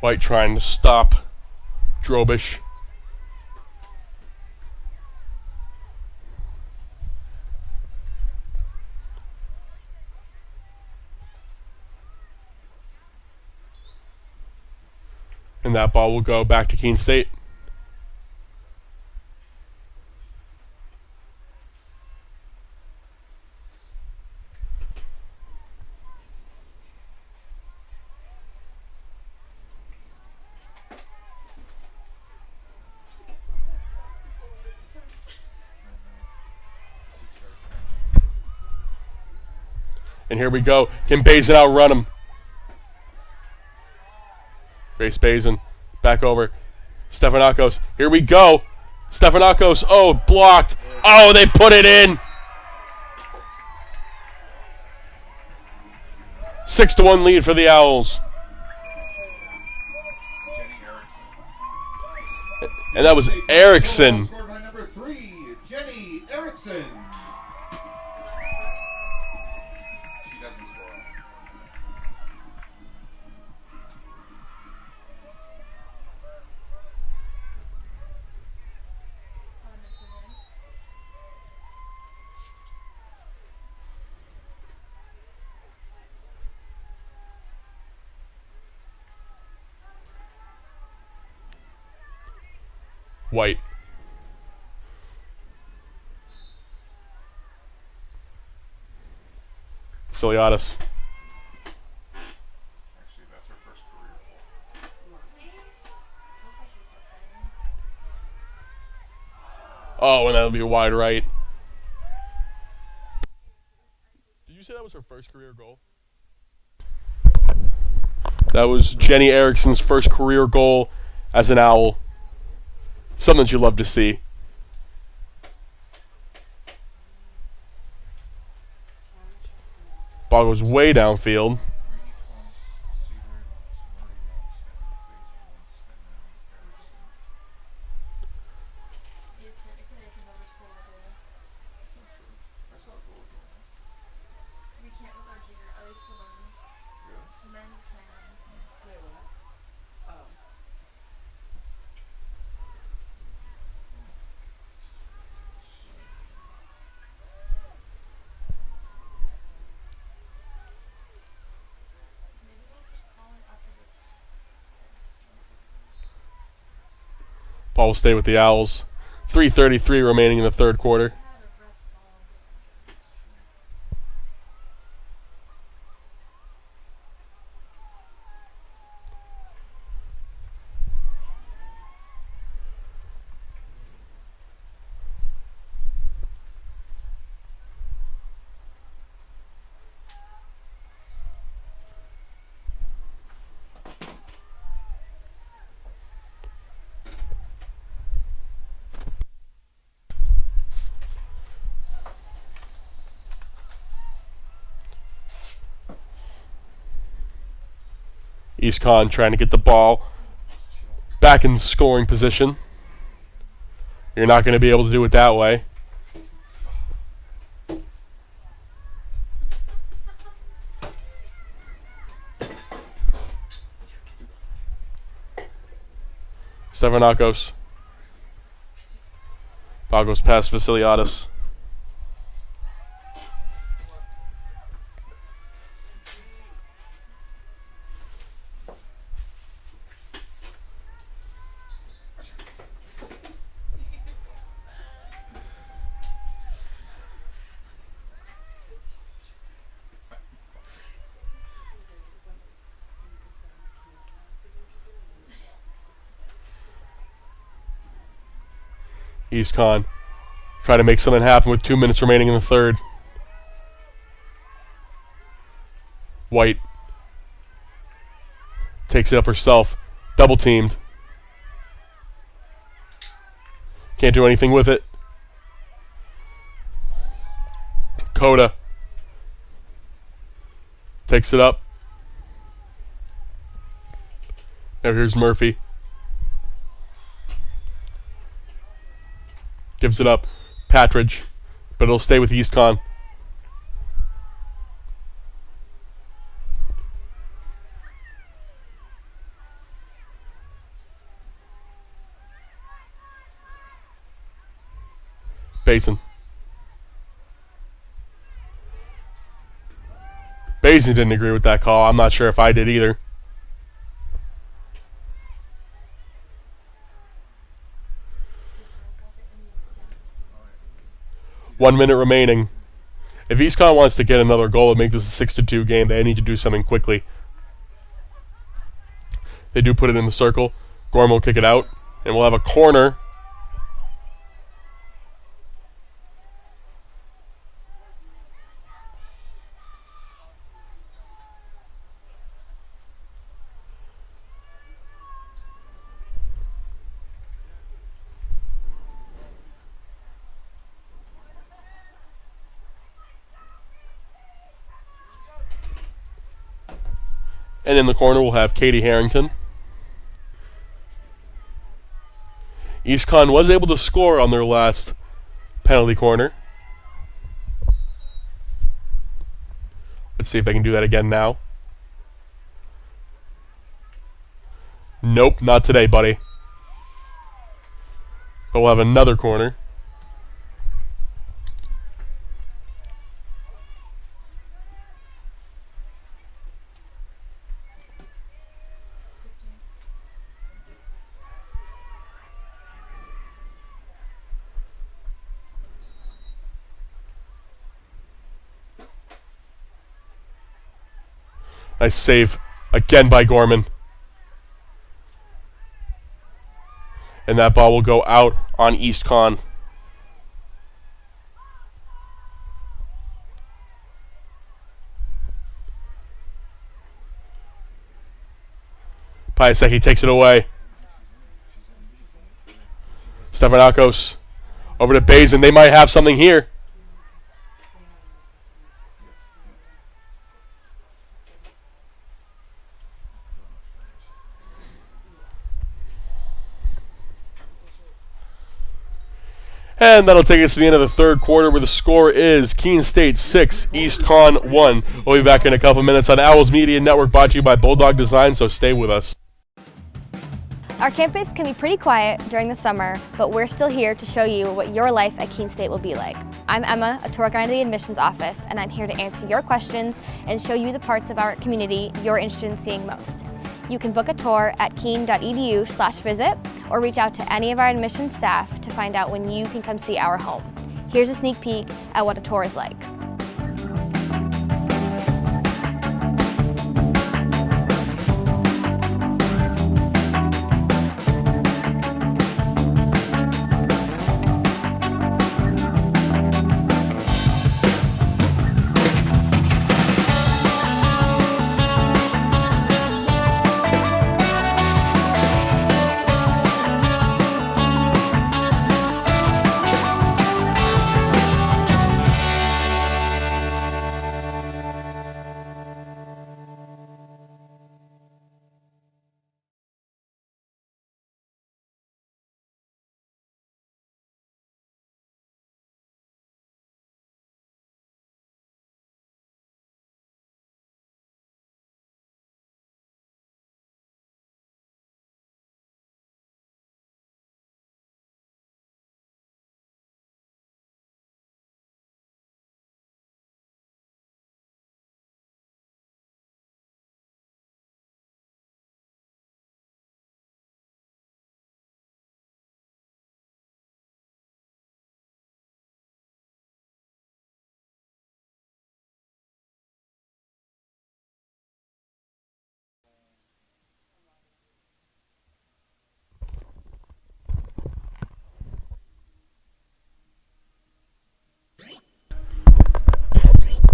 White trying to stop Drobish. And that ball will go back to Keene State. And here we go. Can Bazin outrun him? Grace Bazin. Back over. Stefanakos. Here we go. Stefanakos. Oh, blocked. Oh, they put it in. 6-1 lead for the Owls. Jenny Erickson. And that was Erickson. Scored by number 3, Jenny Erickson. She doesn't score. White. Ciliatis. Actually, that's her first career goal. Oh, and that'll be a wide right. Did you say that was her first career goal? That was Jenny Erickson's first career goal as an Owl. Something you love to see. Ball goes way downfield. Greeny once, Seabury once, Murray once, and Basin once, and now Erickson. I saw a goal going on. We can't with our junior, at least for men's. Really? Men's can. Wait, what? Oh. Ball will stay with the Owls. 3:33 remaining in the third quarter. East Con trying to get the ball back in scoring position. You're not going to be able to do it that way. Stefanakos. Ball goes past Vasiliadis. East Con try to make something happen with 2 minutes remaining in the third. White takes it up herself. Double teamed. Can't do anything with it. Coda takes it up. Now here's Murphy. Gives it up. Patridge. But it'll stay with East Con. Basin. Basin didn't agree with that call. I'm not sure if I did either. One minute remaining. If East Con wants to get another goal and make this a 6-2 game, they need to do something quickly. They do put it in the circle. Gorman will kick it out, and we'll have a corner. And in the corner, we'll have Katie Harrington. East Con was able to score on their last penalty corner. Let's see if they can do that again now. Nope, not today, buddy. But we'll have another corner. Nice save again by Gorman. And that ball will go out on East Con. Piasecki takes it away. Stefanakos over to Bazin. They might have something here. And that'll take us to the end of the third quarter, where the score is Keene State 6, East Con 1. We'll be back in a couple minutes on Owls Media Network, brought to you by Bulldog Design, so stay with us. Our campus can be pretty quiet during the summer, but we're still here to show you what your life at Keene State will be like. I'm Emma, a tour guide at the admissions office, and I'm here to answer your questions and show you the parts of our community you're interested in seeing most. You can book a tour at keene.edu/visit or reach out to any of our admissions staff to find out when you can come see our home. Here's a sneak peek at what a tour is like.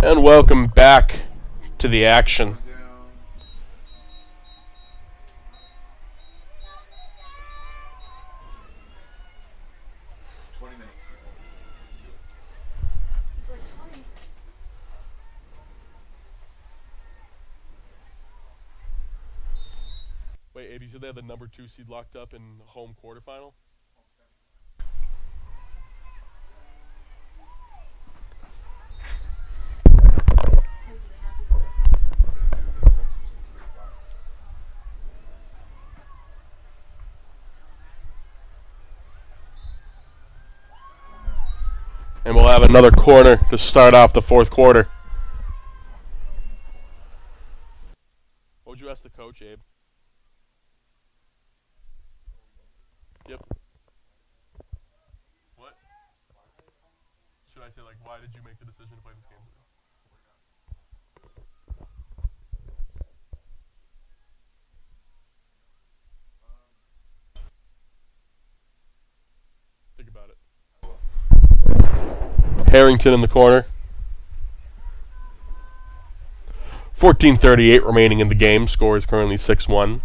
And welcome back to the action. Down. He's like, 20. Wait, Abe, you said they had the number 2 seed locked up in home quarterfinal? Who do they have people there? And we'll have another corner to start off the fourth quarter. What would you ask the coach, Abe? Yep. What? Should I say, like, why did you make the decision to play this game today? Think about it. Harrington in the corner. 14:38 remaining in the game. Score is currently 6-1.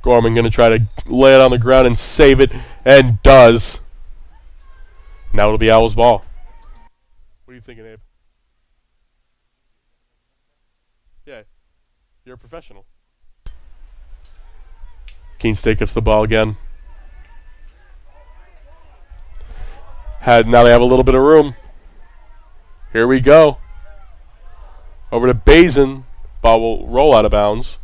Gorman going to try to lay it on the ground and save it, and does. Now it'll be Owls' ball. What are you thinking, Abe? Yeah, you're a professional. Keene State gets the ball again. Now they have a little bit of room. Here we go. Over to Bazin. Ball will roll out of bounds.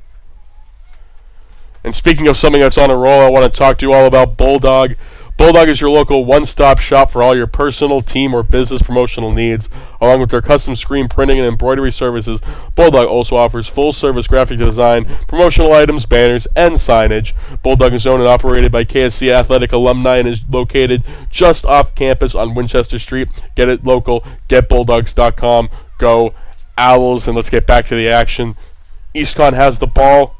And speaking of something that's on a roll, I want to talk to you all about Bulldog. Bulldog is your local one-stop shop for all your personal, team, or business promotional needs. Along with their custom screen printing and embroidery services, Bulldog also offers full-service graphic design, promotional items, banners, and signage. Bulldog is owned and operated by KSC Athletic alumni and is located just off campus on Winchester Street. Get it local. GetBulldogs.com. Go Owls, and let's get back to the action. EastCon has the ball.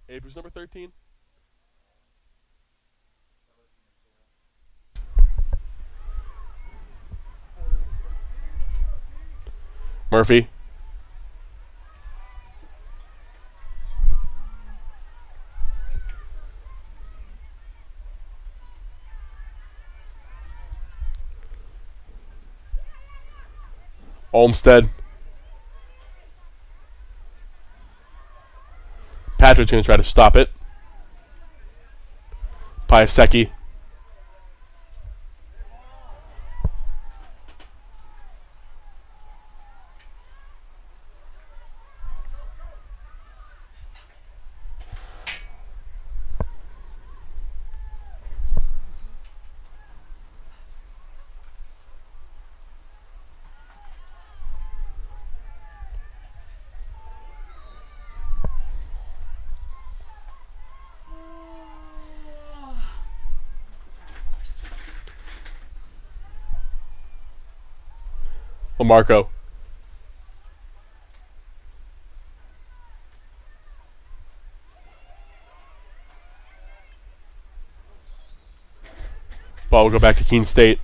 Abe, who's number 13? Murphy. Olmstead. Patrick's going to try to stop it. Piasecki. LaMarco. Ball will go back to Keene State.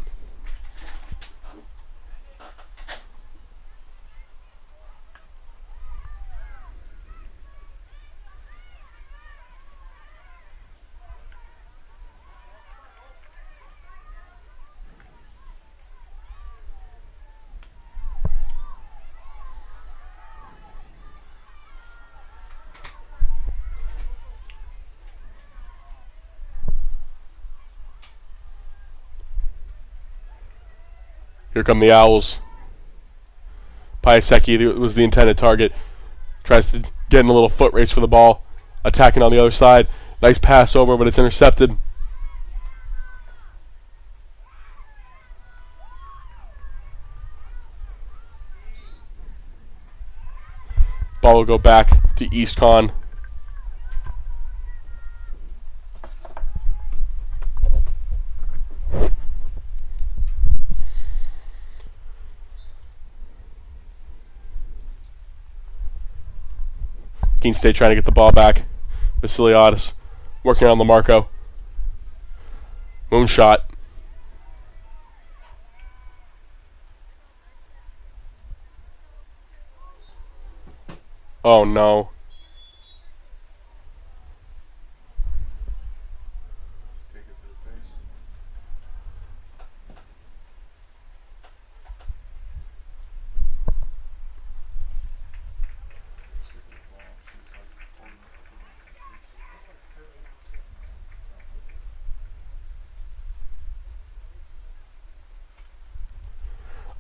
Here come the Owls. Piasecki was the intended target. Tries to get in a little foot race for the ball. Attacking on the other side. Nice pass over, but it's intercepted. Ball will go back to East Con. Keene State trying to get the ball back. Vasiliotis working on LaMarco. Moonshot. Oh no. Take it to the face. Stick to the ball. Shoots like holding it up against the face.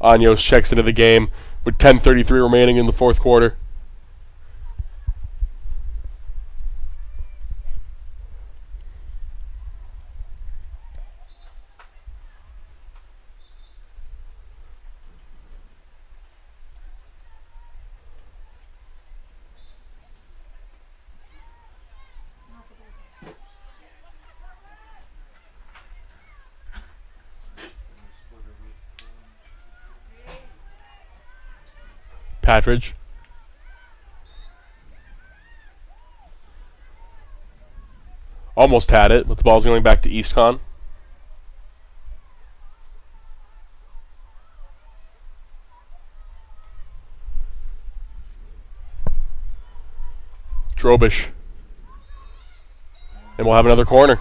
Anyos checks into the game with 10:33 remaining in the fourth quarter. And they split it with Patridge. Almost had it, but the ball's going back to East Con. Drobish. And we'll have another corner.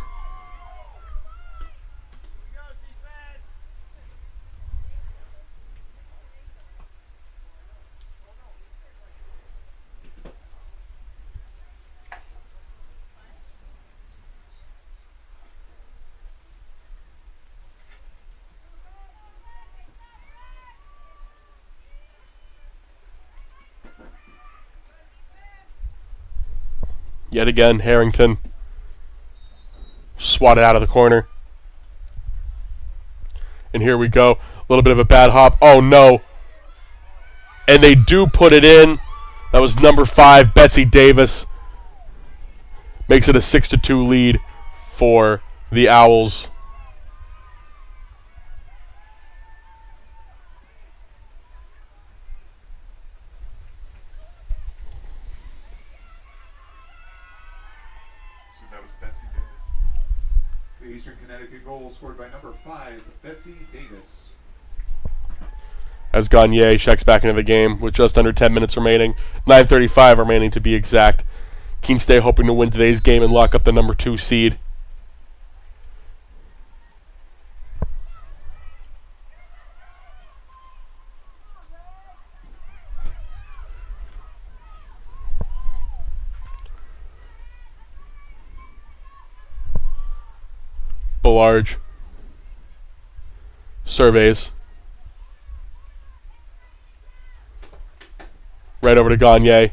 Yet again, Harrington swatted out of the corner. And here we go. A little bit of a bad hop. Oh, no. And they do put it in. That was number 5, Betsy Davis. Makes it a 6-2 lead for the Owls. So that was Betsy Davis. The Eastern Connecticut goal scored by number 5, Betsy Davis. As Gagne checks back into the game with just under 10 minutes remaining. 9:35 remaining to be exact. Keene State hoping to win today's game and lock up the number 2 seed. Large surveys. Right over to Gagne.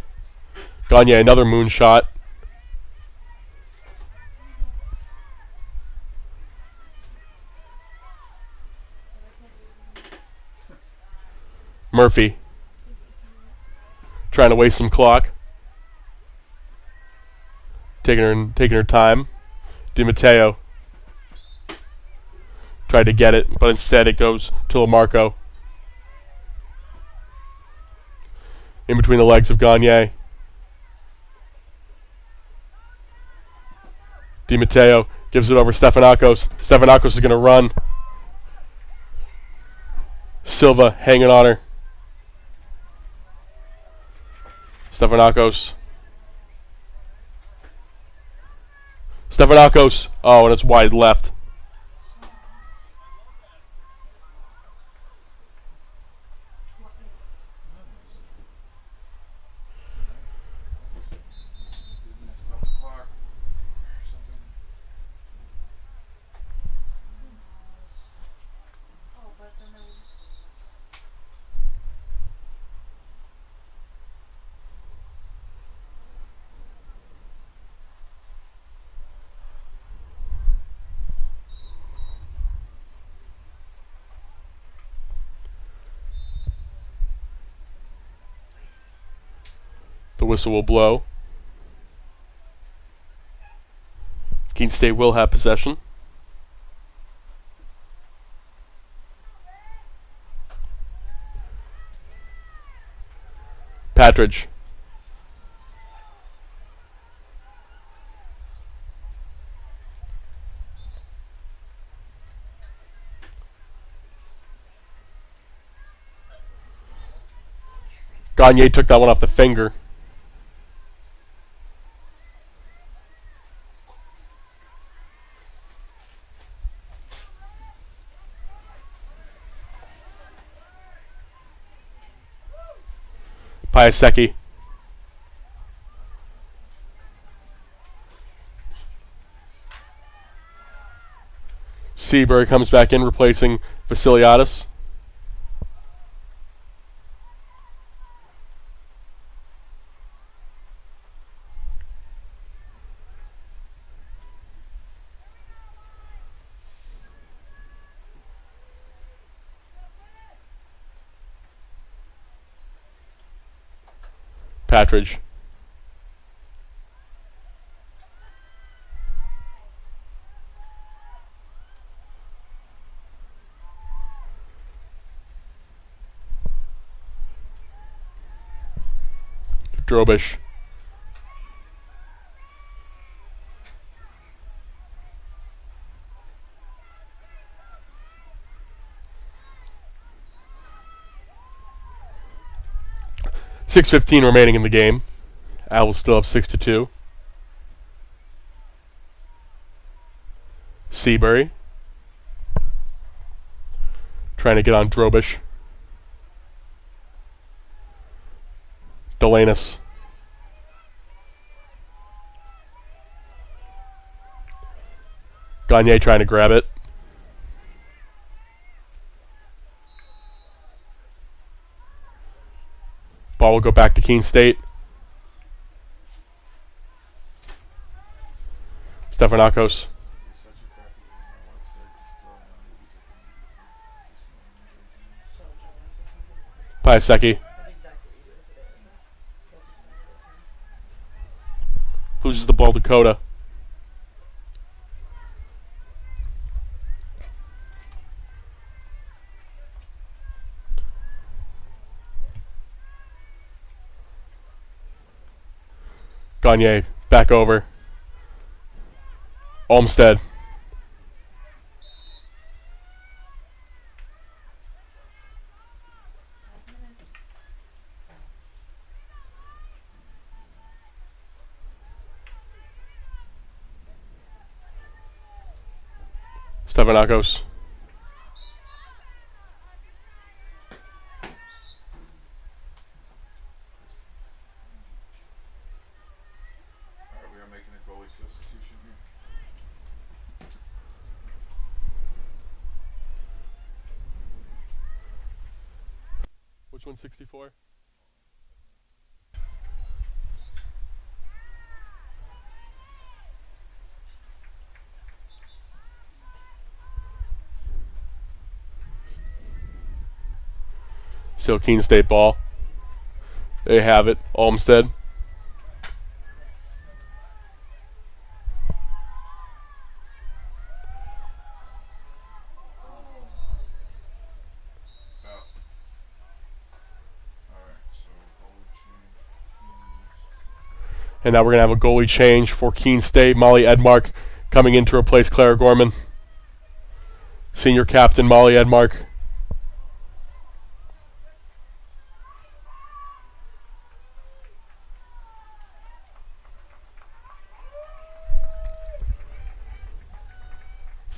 Gagne, another moonshot. Murphy trying to waste some clock. Taking her time. DiMatteo tried to get it, but instead it goes to LaMarco. In between the legs of Gagne. Di Matteo gives it over Stefanakos. Stefanakos is going to run. Silva hanging on her. Stefanakos. Stefanakos. Oh, and it's wide left. Missed on the clock or something. Oh, but then there was. The whistle will blow. Keene State will have possession. Patridge. Gagne took that one off the finger. Piasecki. Seabury comes back in, replacing Vasiliadis. Patridge. Drobish. .6:15 remaining in the game. Owls still up 6-2. Seabury. Trying to get on Drobish. Delanus. Gagne trying to grab it. Ball will go back to Keene State. Stefanakos. Piasecki. Loses the ball to Coda. Gagne back over. Olmsted. Stefanakos. Alright, we are making a goalie substitution here. Which one's 64? Still Keene State ball. They have it. Olmsted. Alright, so goalie And now we're going to have a goalie change for Keene State. Molly Edmark coming in to replace Clara Gorman. Senior captain Molly Edmark.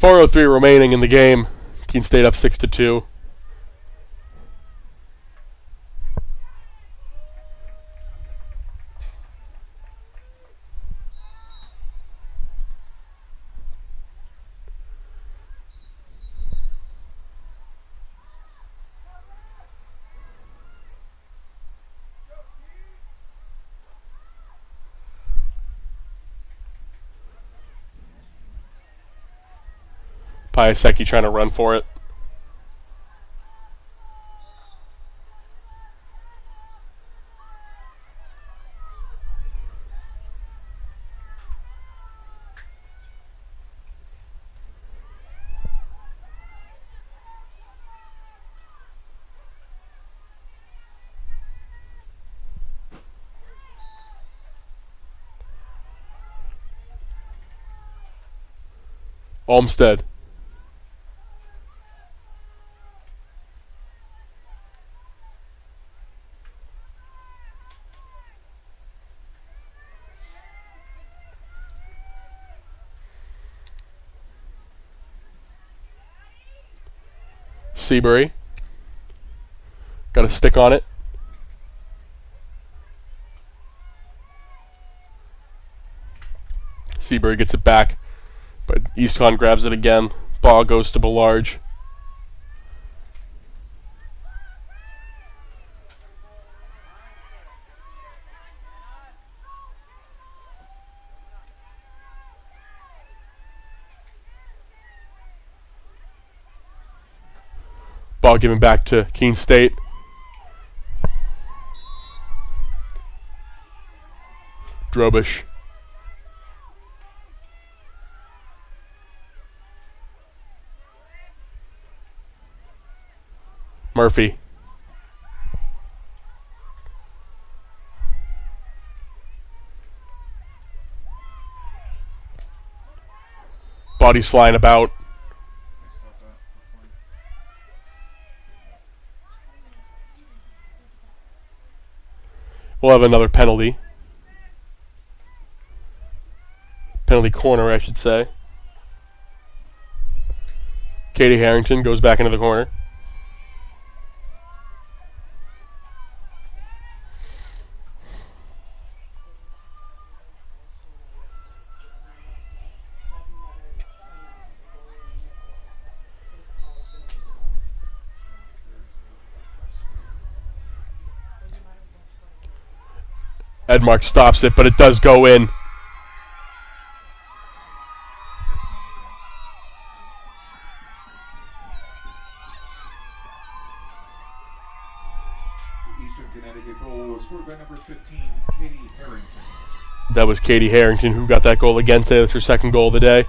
.403 remaining in the game. Keene State up 6-2. Piasecki trying to run for it. Olmsted. Seabury. Got a stick on it. Seabury gets it back, but Eastcon grabs it again. Ball goes to Belarge. Ball given back to Keene State. Drobish. Murphy. Bodies flying about. We'll have another penalty. Penalty corner, I should say. Katie Harrington goes back into the corner. Edmark stops it, but it does go in. The Eastern Connecticut goal was scored by number 15, Katie Harrington. That was Katie Harrington who got that goal again today. That's her second goal of the day.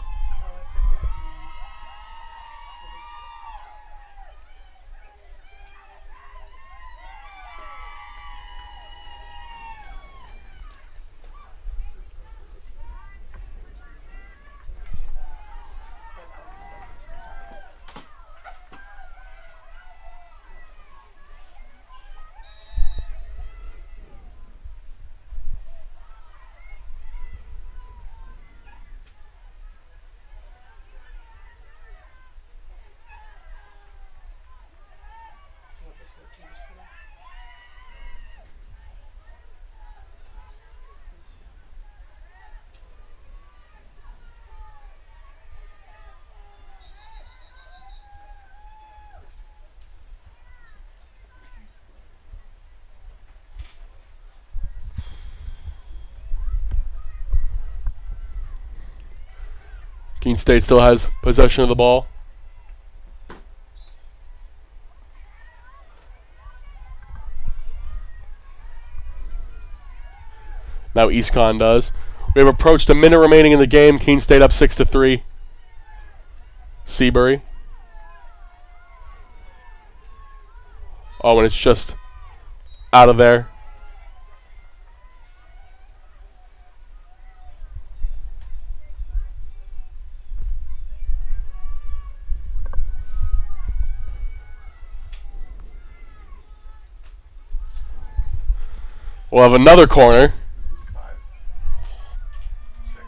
Keene State still has possession of the ball. Now Eastcon does. We have approached a minute remaining in the game. Keene State up 6-3. Seabury. Oh, and it's just out of there. We'll have another corner. This is 5, 6,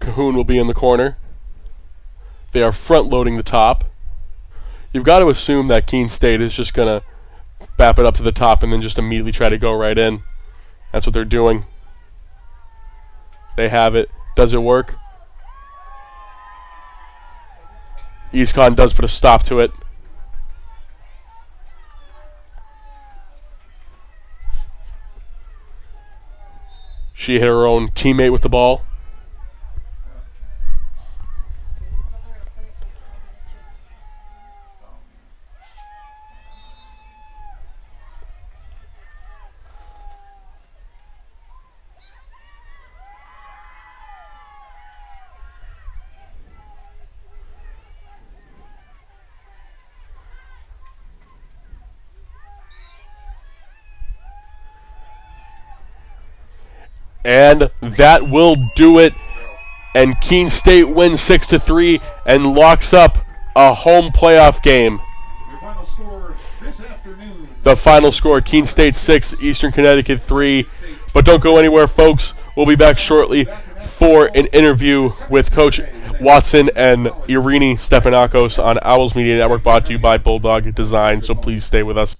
Cahoon will be in the corner. They are front-loading the top. You've got to assume that Keene State is just going to bap it up to the top and then just immediately try to go right in. That's what they're doing. They have it. Does it work? EastCon does put a stop to it. She hit her own teammate with the ball. And that will do it. And Keene State wins 6-3 and locks up a home playoff game. Your final score this afternoon. The final score, Keene State 6, Eastern Connecticut 3. But don't go anywhere, folks. We'll be back shortly for an interview with Coach Watson and Irini Stefanakos on Owls Media Network, brought to you by Bulldog Design. So please stay with us.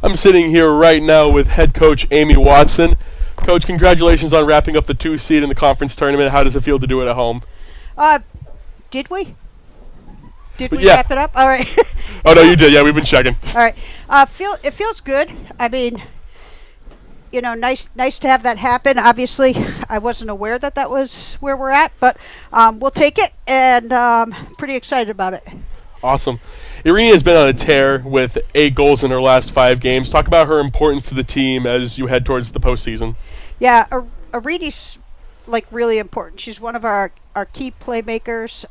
I'm sitting here right now with head coach Amy Watson. Coach, congratulations on wrapping up the 2 seed in the conference tournament. How does it feel to do it at home? Did we? Did we Yeah. wrap it up? All right. Oh, no, you did. Yeah, we've been checking. All right. It feels good. I mean, nice to have that happen. Obviously, I wasn't aware that was where we're at, but we'll take it, and pretty excited about it. Awesome. Irene has been on a tear with 8 goals in her last 5 games. Talk about her importance to the team as you head towards the postseason. Yeah, Irene's really important. She's one of our key playmakers.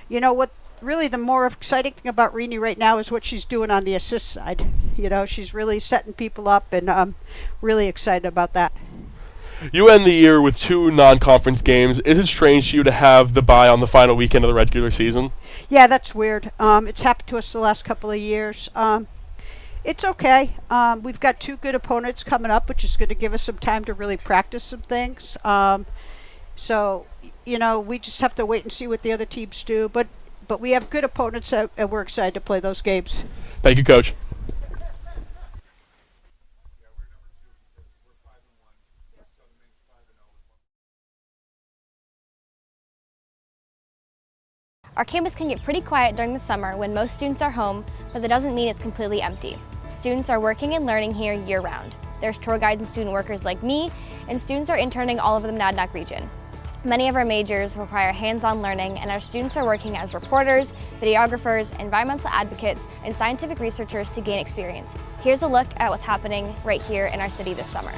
What really the more exciting thing about Irene right now is what she's doing on the assist side. She's really setting people up, and I'm really excited about that. You end the year with 2 non-conference games. Is it strange to you to have the bye on the final weekend of the regular season? Yeah, that's weird. It's happened to us the last couple of years. It's okay. We've got 2 good opponents coming up, which is going to give us some time to really practice some things. So, we just have to wait and see what the other teams do. But we have good opponents, and we're excited to play those games. Thank you, Coach. Our campus can get pretty quiet during the summer when most students are home, but that doesn't mean it's completely empty. Students are working and learning here year-round. There's tour guides and student workers like me, and students are interning all over the Monadnock region. Many of our majors require hands-on learning, and our students are working as reporters, videographers, environmental advocates, and scientific researchers to gain experience. Here's a look at what's happening right here in our city this summer.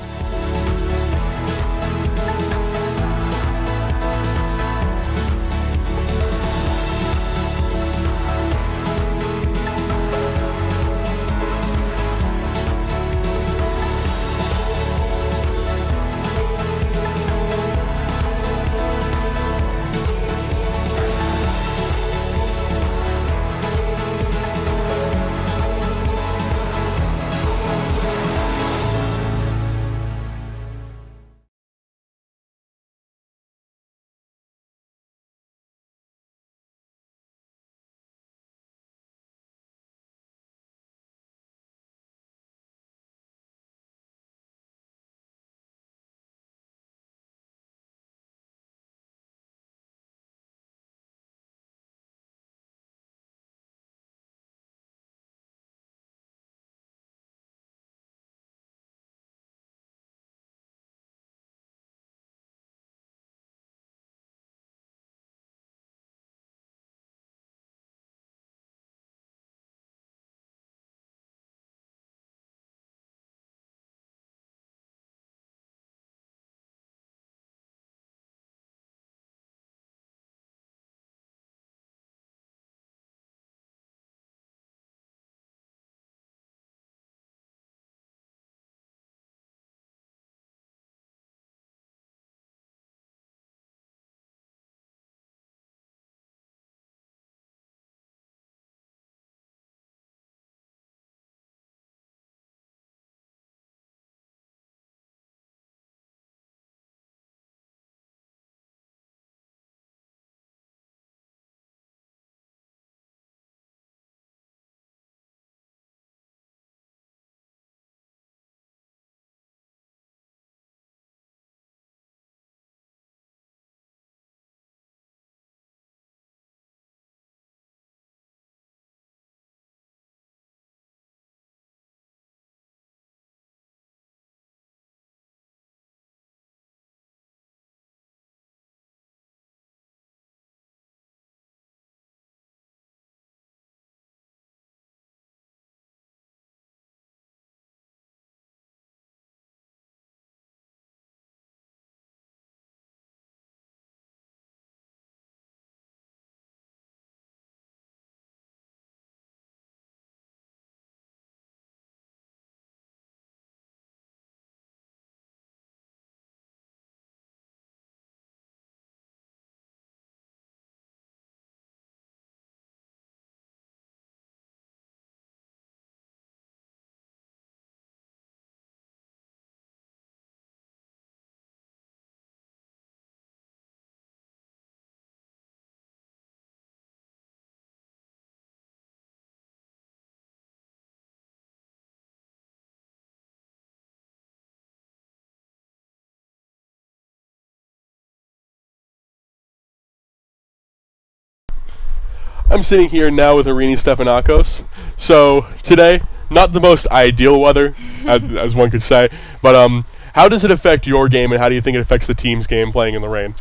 I'm sitting here now with Irini Stefanakos. So today, not the most ideal weather, as one could say, but how does it affect your game, and how do you think it affects the team's game playing in the rain?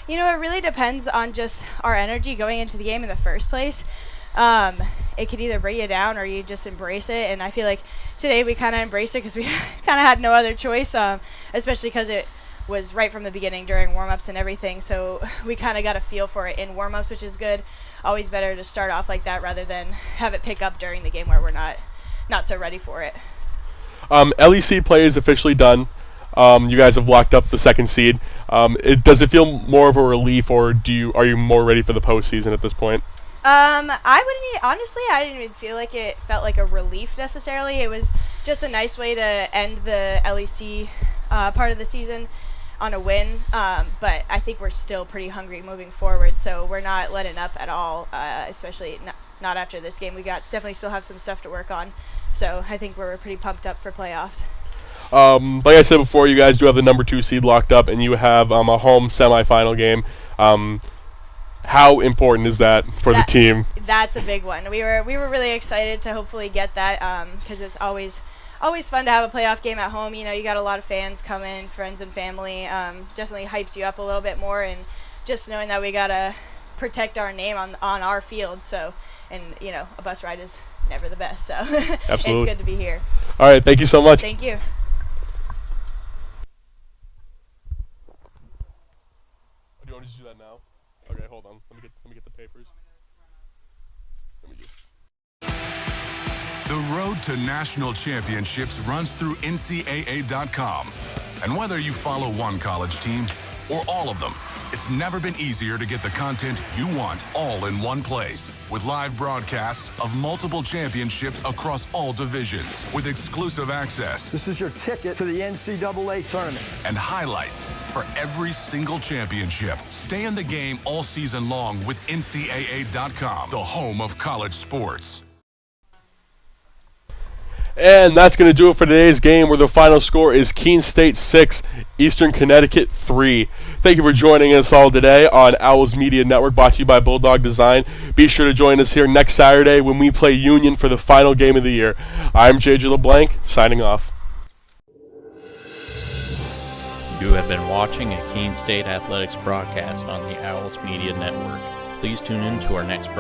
You know, it really depends on just our energy going into the game in the first place. It could either bring you down or you just embrace it, and I feel like today we kind of embraced it because we kind of had no other choice, especially because it was right from the beginning during warm-ups and everything, so we kind of got a feel for it in warm-ups, which is good. Always better to start off like that rather than have it pick up during the game where we're not so ready for it. LEC play is officially done. You guys have locked up the second seed. Does it feel more of a relief, or are you more ready for the postseason at this point? I didn't even feel like it felt like a relief necessarily. It was just a nice way to end the LEC part of the season on a win. But I think we're still pretty hungry moving forward, so we're not letting up at all, especially not after this game. We definitely still have some stuff to work on. So I think we're pretty pumped up for playoffs. Like I said before, you guys do have the number 2 seed locked up, and you have a home semifinal game. How important is that for the team? That's a big one. We were really excited to hopefully get that because it's always fun to have a playoff game at home. You know, you got a lot of fans coming, friends and family. Definitely hypes you up a little bit more, and just knowing that we gotta protect our name on our field. So, and you know, a bus ride is never the best. So it's good to be here. All right, thank you so much. Thank you. Do you want to just do that now? Okay, hold on. Let me get the papers. The road to national championships runs through NCAA.com. And whether you follow one college team or all of them, it's never been easier to get the content you want all in one place. With live broadcasts of multiple championships across all divisions, with exclusive access. This is your ticket to the NCAA tournament. And highlights for every single championship. Stay in the game all season long with NCAA.com, the home of college sports. And that's going to do it for today's game, where the final score is Keene State 6, Eastern Connecticut 3. Thank you for joining us all today on Owls Media Network, brought to you by Bulldog Design. Be sure to join us here next Saturday when we play Union for the final game of the year. I'm JJ LeBlanc, signing off. You have been watching a Keene State Athletics broadcast on the Owls Media Network. Please tune in to our next broadcast.